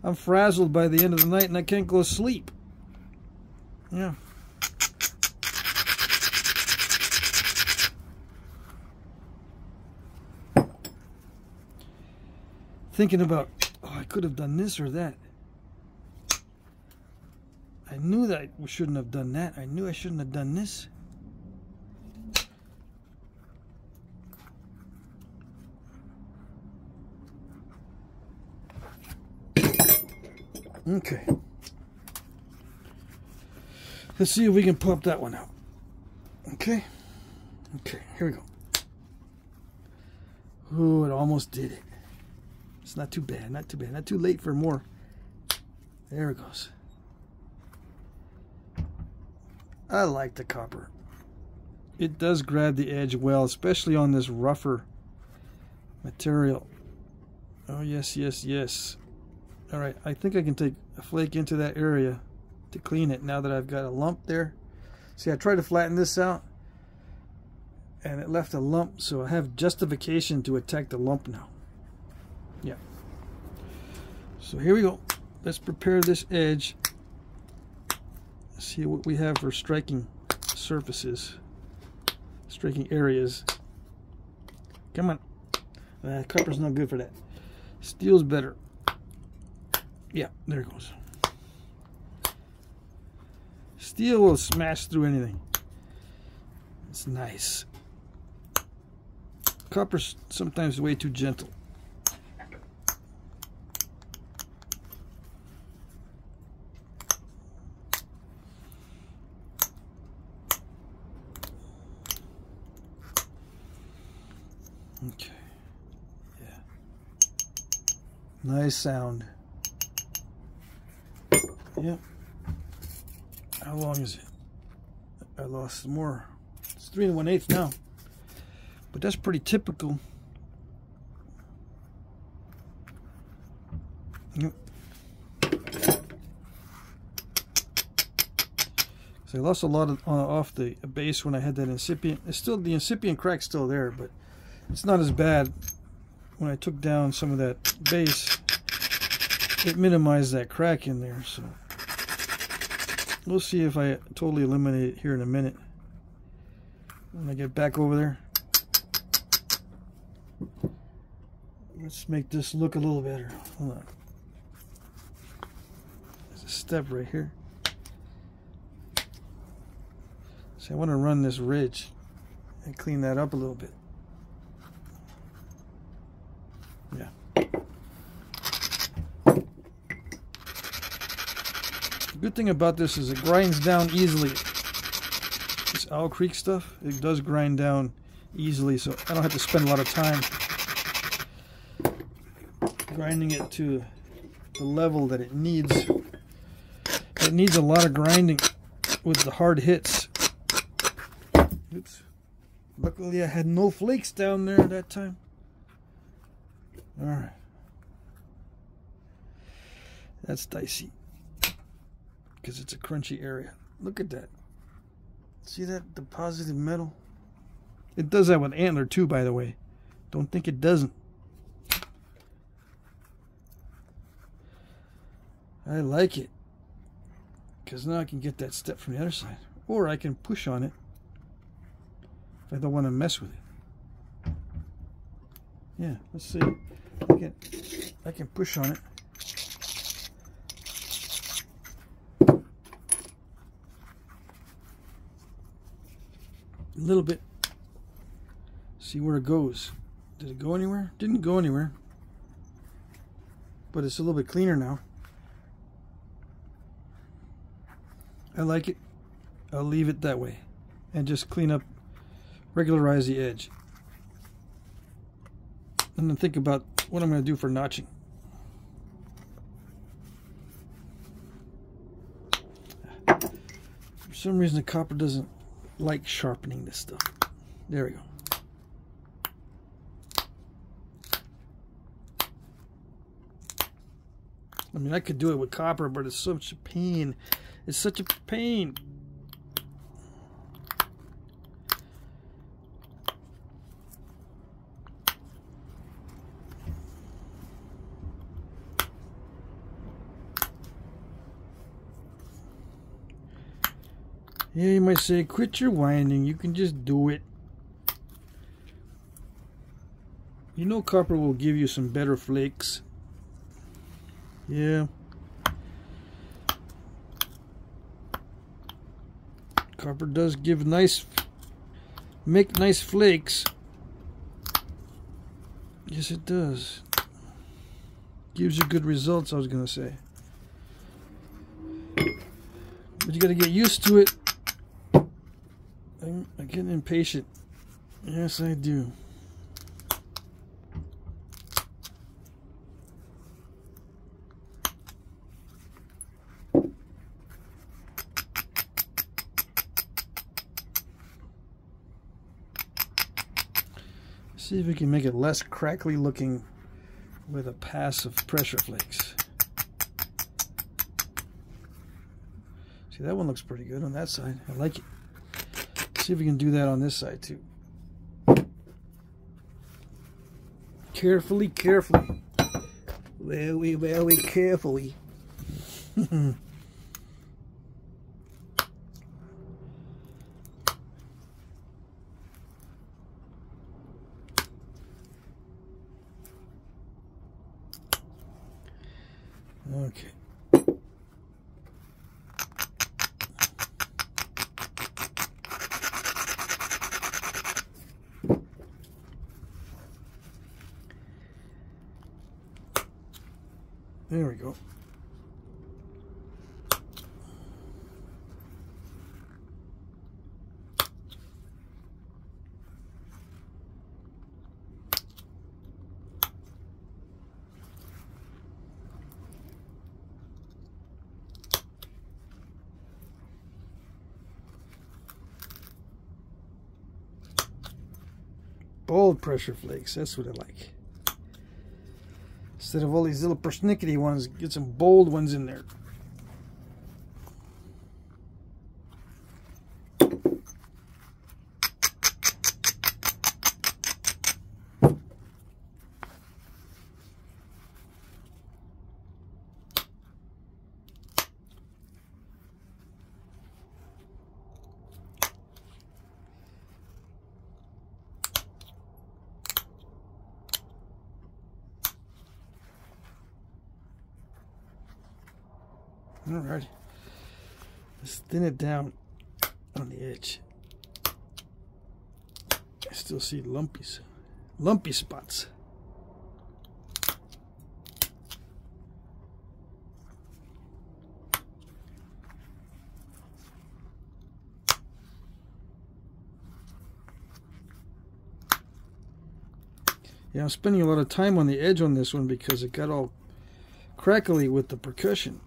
S1: I'm frazzled by the end of the night and I can't go to sleep. Yeah. Thinking about, oh, I could have done this or that. I knew that I shouldn't have done that. I knew I shouldn't have done this. Okay. Let's see if we can pop that one out. Okay. Okay, here we go. Oh, it almost did it. It's not too bad, not too bad. Not too late for more. There it goes. I like the copper. It does grab the edge well, especially on this rougher material. Oh, yes, yes, yes. Alright, I think I can take a flake into that area to clean it now that I've got a lump there. See, I tried to flatten this out and it left a lump, so I have justification to attack the lump now. Yeah. So here we go. Let's prepare this edge. See what we have for striking surfaces, striking areas. Come on. Copper's not good for that. Steel's better. Yeah, there it goes. Steel will smash through anything. It's nice. Copper's sometimes way too gentle. Okay. Yeah. Nice sound. Yep. How long is it? I lost some more. It's 3 1/8 now. But that's pretty typical. Yep. So I lost a lot of, off the base when I had that incipient. It's still, the incipient crack's still there, but it's not as bad. When I took down some of that base, it minimized that crack in there. So we'll see if I totally eliminate it here in a minute when I get back over there. Let's make this look a little better. Hold on. There's a step right here. So I want to run this ridge and clean that up a little bit. Yeah. The good thing about this is it grinds down easily. This Owl Creek stuff, it does grind down easily, so I don't have to spend a lot of time grinding it to the level that it needs. It needs a lot of grinding with the hard hits. Oops. Luckily I had no flakes down there at that time. Alright. That's dicey. Because it's a crunchy area. Look at that. See that deposited metal? It does that with antler too, by the way. Don't think it doesn't. I like it. Because now I can get that step from the other side. Or I can push on it if I don't want to mess with it. Yeah, let's see. I can push on it. A little bit. See where it goes. Did it go anywhere? Didn't go anywhere. But it's a little bit cleaner now. I like it. I'll leave it that way. And just clean up, regularize the edge. And then think about what I'm going to do for notching. For some reason the copper doesn't like sharpening this stuff. There we go. I mean, I could do it with copper, but it's such a pain. It's such a pain. Yeah, you might say, quit your whining. You can just do it. You know copper will give you some better flakes. Yeah. Copper does give make nice flakes. Yes, it does. Gives you good results, I was going to say. But you got to get used to it. I'm getting impatient. Yes, I do. See if we can make it less crackly looking with a pass of pressure flakes. See, that one looks pretty good on that side. I like it. See if we can do that on this side too. Carefully, carefully. Very carefully. Okay. There we go. Bold pressure flakes, that's what I like. Instead of all these little persnickety ones, get some bold ones in there. Alright, let's thin it down on the edge. I still see lumpy spots. Yeah, I'm spending a lot of time on the edge on this one because it got all crackly with the percussion.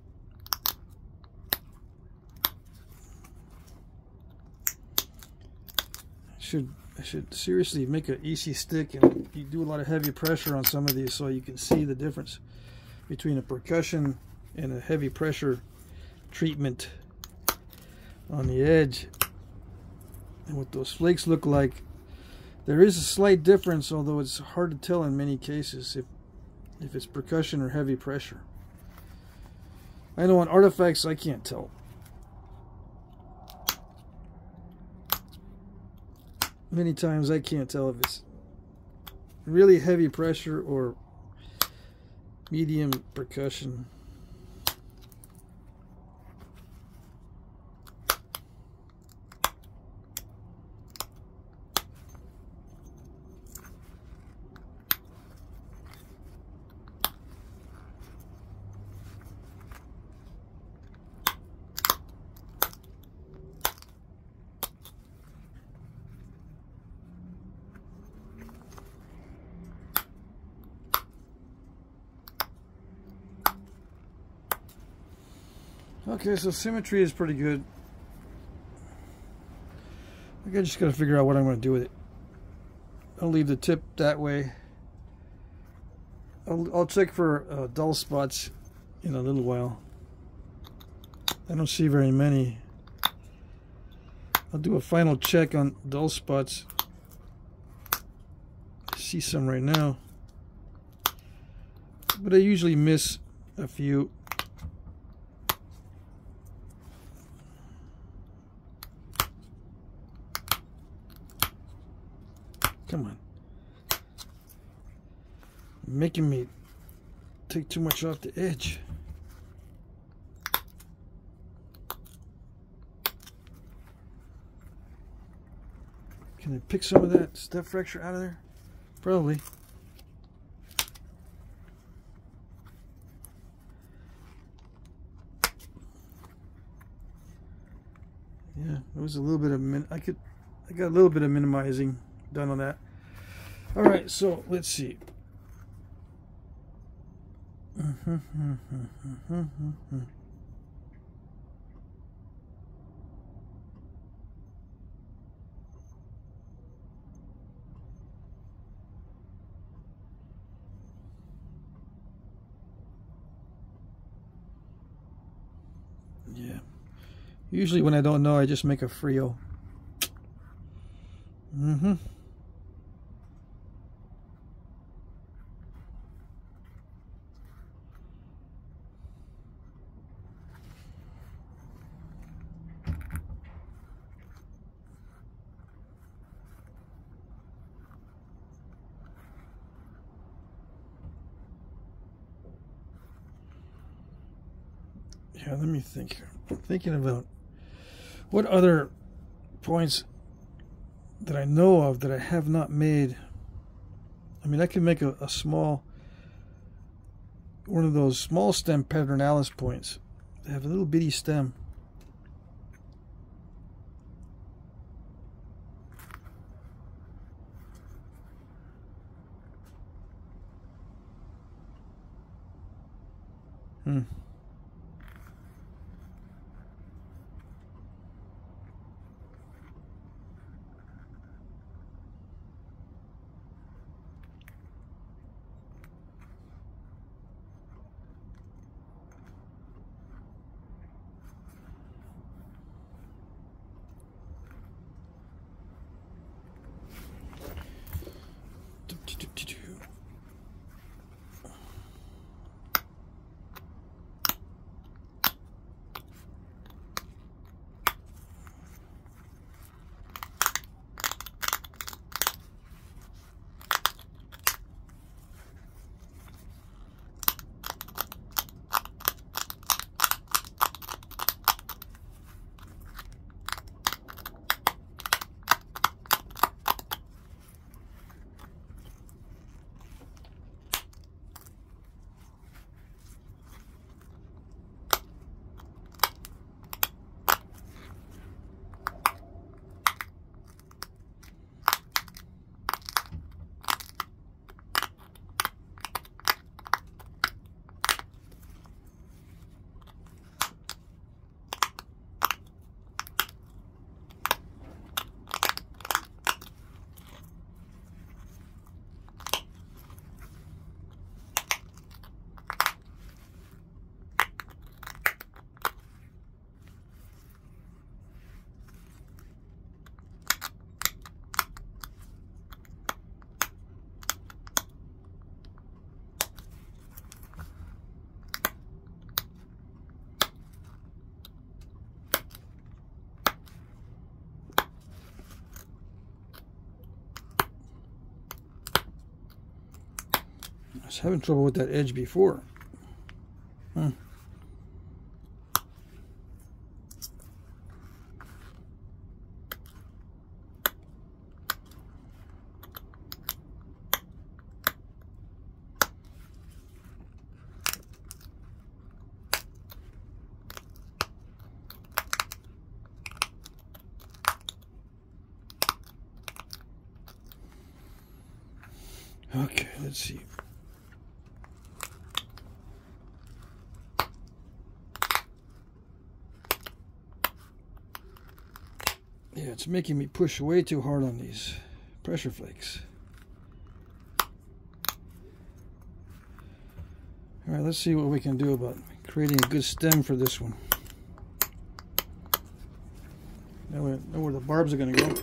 S1: I should seriously make an easy stick and you do a lot of heavy pressure on some of these so you can see the difference between a percussion and a heavy pressure treatment on the edge and what those flakes look like. There is a slight difference, although it's hard to tell in many cases if it's percussion or heavy pressure. I know on artifacts I can't tell. Many times I can't tell if it's really heavy pressure or medium percussion. Okay, so symmetry is pretty good. I just gotta figure out what I'm gonna do with it. I'll leave the tip that way. I'll check for dull spots in a little while. I don't see very many. I'll do a final check on dull spots. I see some right now, but I usually miss a few. Come on. Making me take too much off the edge. Can I pick some of that step fracture out of there? Probably. Yeah, it was a little bit of I got a little bit of minimizing done on that. All right, so let's see. Yeah. Usually when I don't know, I just make a Frio. Yeah, let me think. I'm thinking about what other points that I know of that I have not made. I mean, I can make a small, one of those small stem paternalis points. They have a little bitty stem. I was having trouble with that edge before. Okay, let's see. Yeah, it's making me push way too hard on these pressure flakes. Alright, let's see what we can do about creating a good stem for this one. Now we know where the barbs are going to go.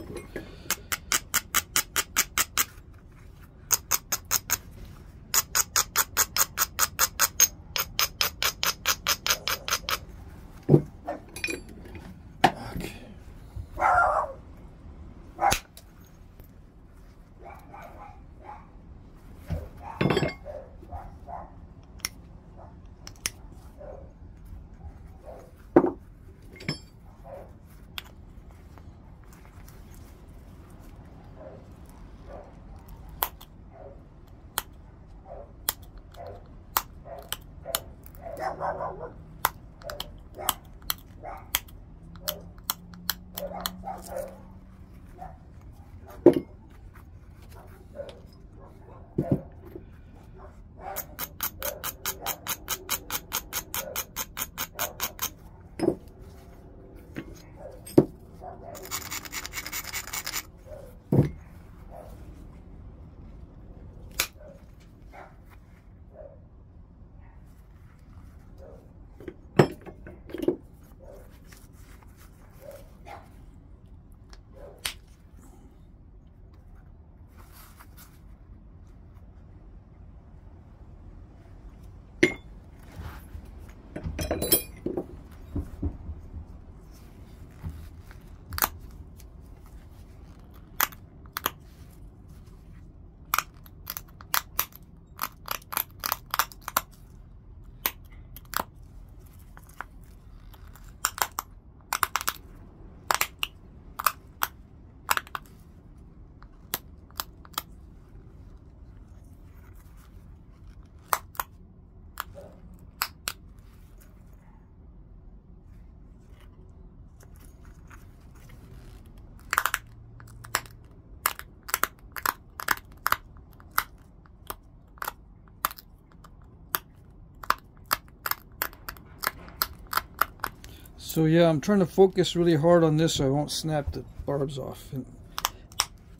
S1: So yeah, I'm trying to focus really hard on this so I won't snap the barbs off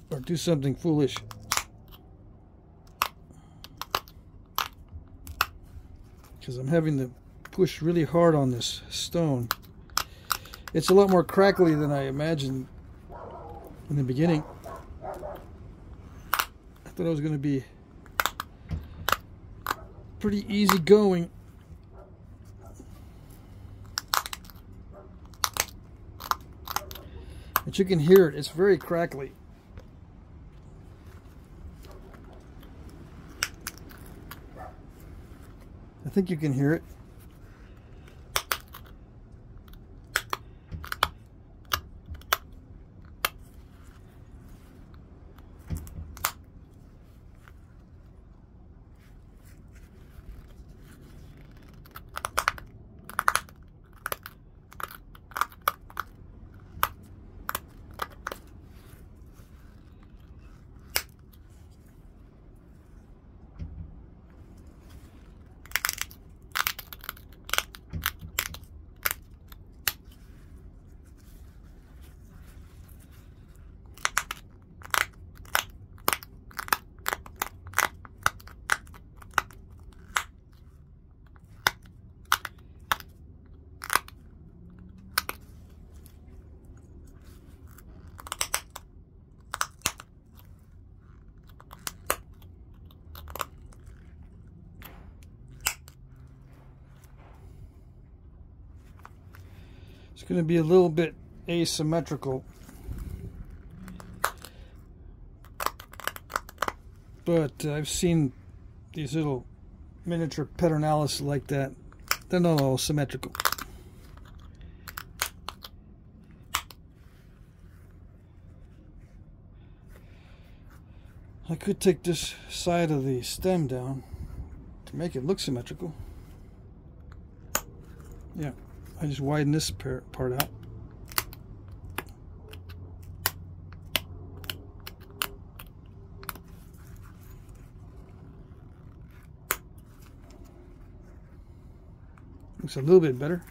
S1: or do something foolish. Because I'm having to push really hard on this stone. It's a lot more crackly than I imagined in the beginning. I thought it was going to be pretty easy going. But you can hear it, it's very crackly. I think you can hear it. It's going to be a little bit asymmetrical, but I've seen these little miniature peternalis like that. They're not all symmetrical. I could take this side of the stem down to make it look symmetrical. Yeah. I just widen this part out. Looks a little bit better.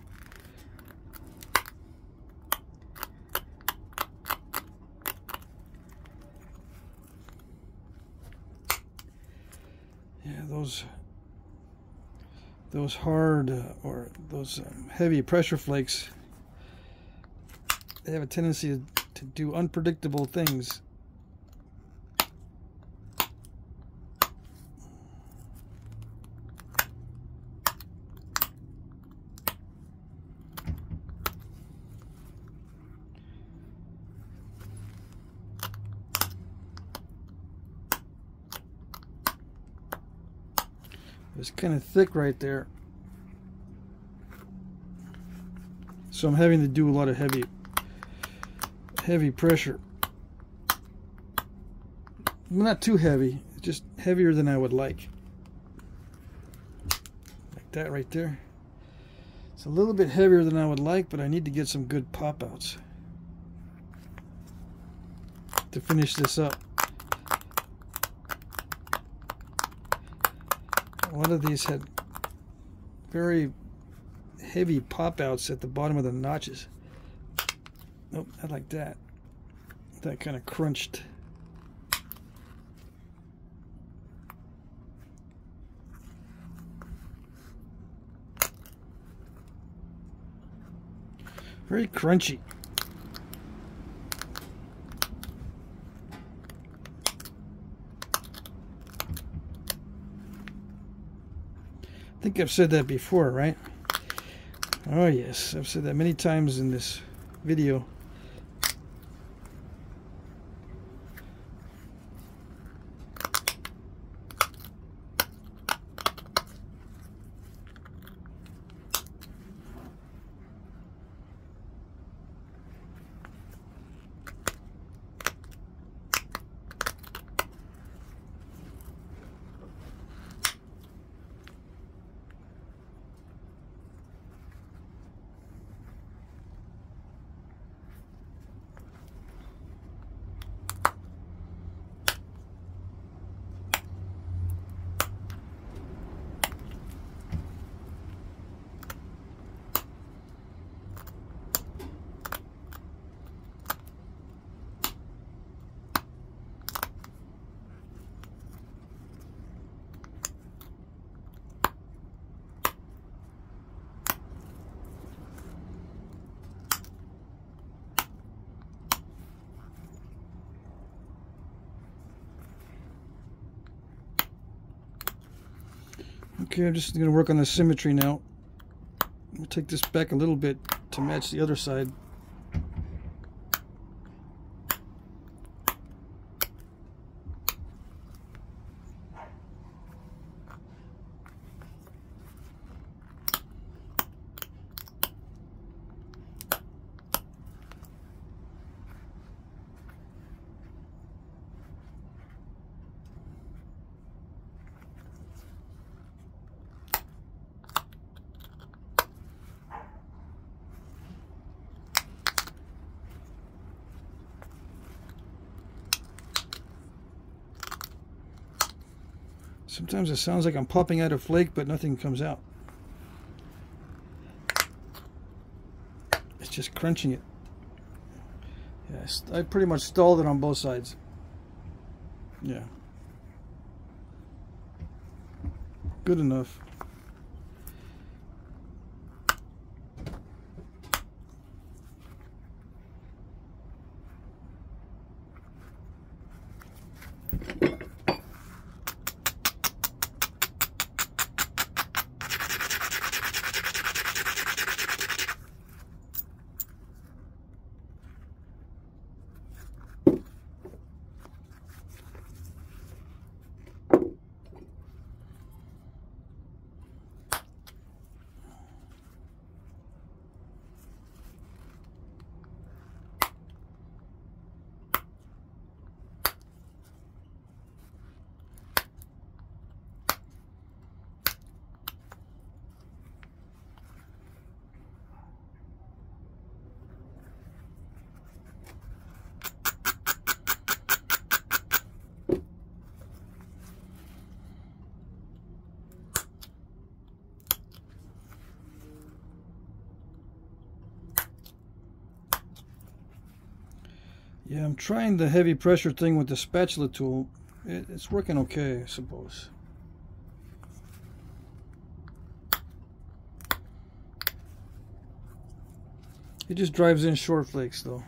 S1: those hard or those heavy pressure flakes, they have a tendency to do unpredictable things. It's kind of thick right there, so I'm having to do a lot of heavy pressure. Well, not too heavy, just heavier than I would like that right there. It's a little bit heavier than I would like, but I need to get some good pop outs to finish this up. A lot of these had very heavy pop outs at the bottom of the notches. Nope, not like that. That kind of crunched. Very crunchy. I think I've said that before, right? Oh yes, I've said that many times in this video. Okay, I'm just going to work on the symmetry now. I'll take this back a little bit to match the other side. Sometimes it sounds like I'm popping out a flake, but nothing comes out. It's just crunching it. Yes, I pretty much stalled it on both sides. Yeah. Good enough. Yeah, I'm trying the heavy pressure thing with the spatula tool. It's working okay, I suppose. It just drives in short flakes though.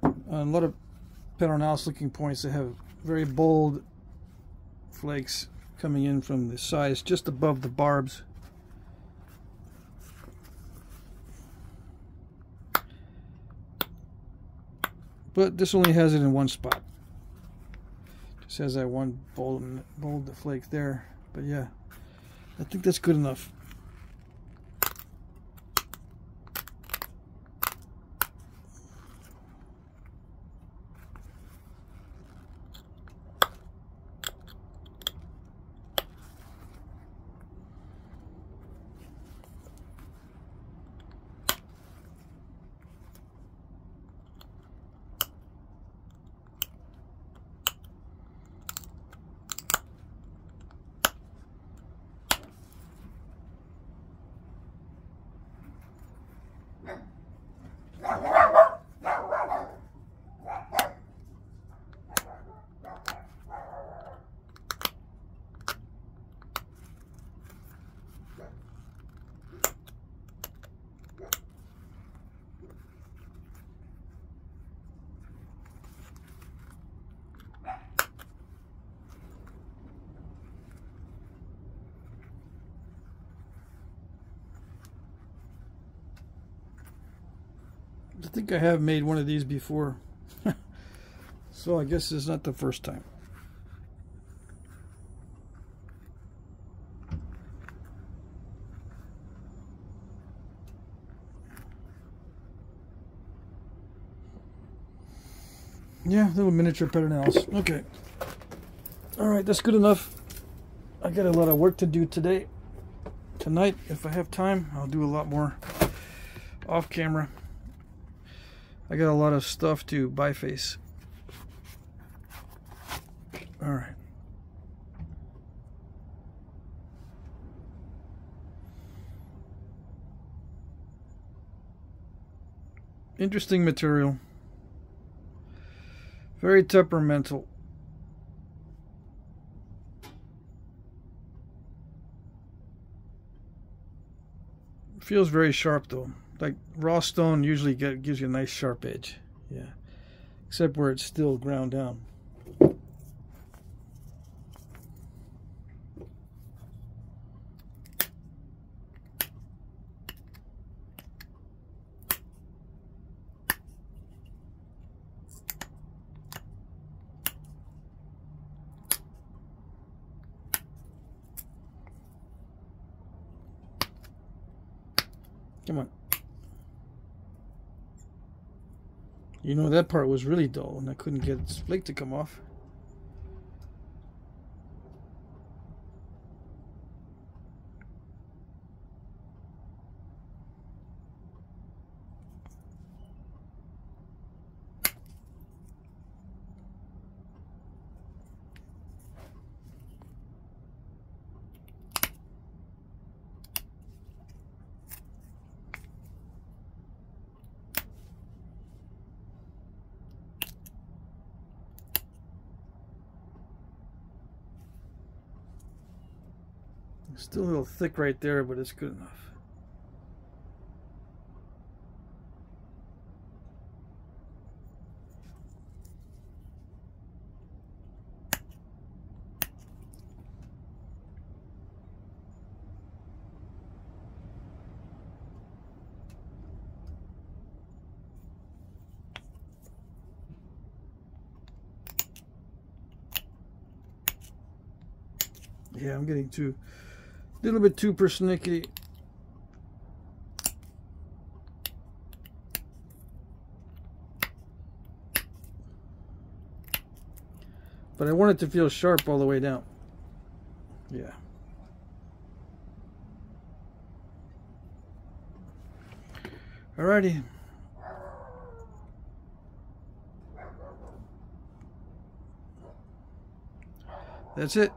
S1: A lot of pedernals looking points that have very bold flakes coming in from the sides just above the barbs. But this only has it in one spot. Just has that one bold flake there. But yeah, I think that's good enough. I think I have made one of these before, so I guess it's not the first time. Yeah, little miniature pedernals. Okay. Alright, that's good enough. I got a lot of work to do today. Tonight, if I have time, I'll do a lot more off camera. I got a lot of stuff to biface. Alright. Interesting material. Very temperamental. Feels very sharp though. Like raw stone usually gives you a nice sharp edge. Yeah. Except where it's still ground down. Come on. You know, that part was really dull and I couldn't get its flake to come off. Still a little thick right there, but it's good enough. Yeah, I'm getting a little bit too persnickety. But I want it to feel sharp all the way down. Yeah. Alrighty. That's it.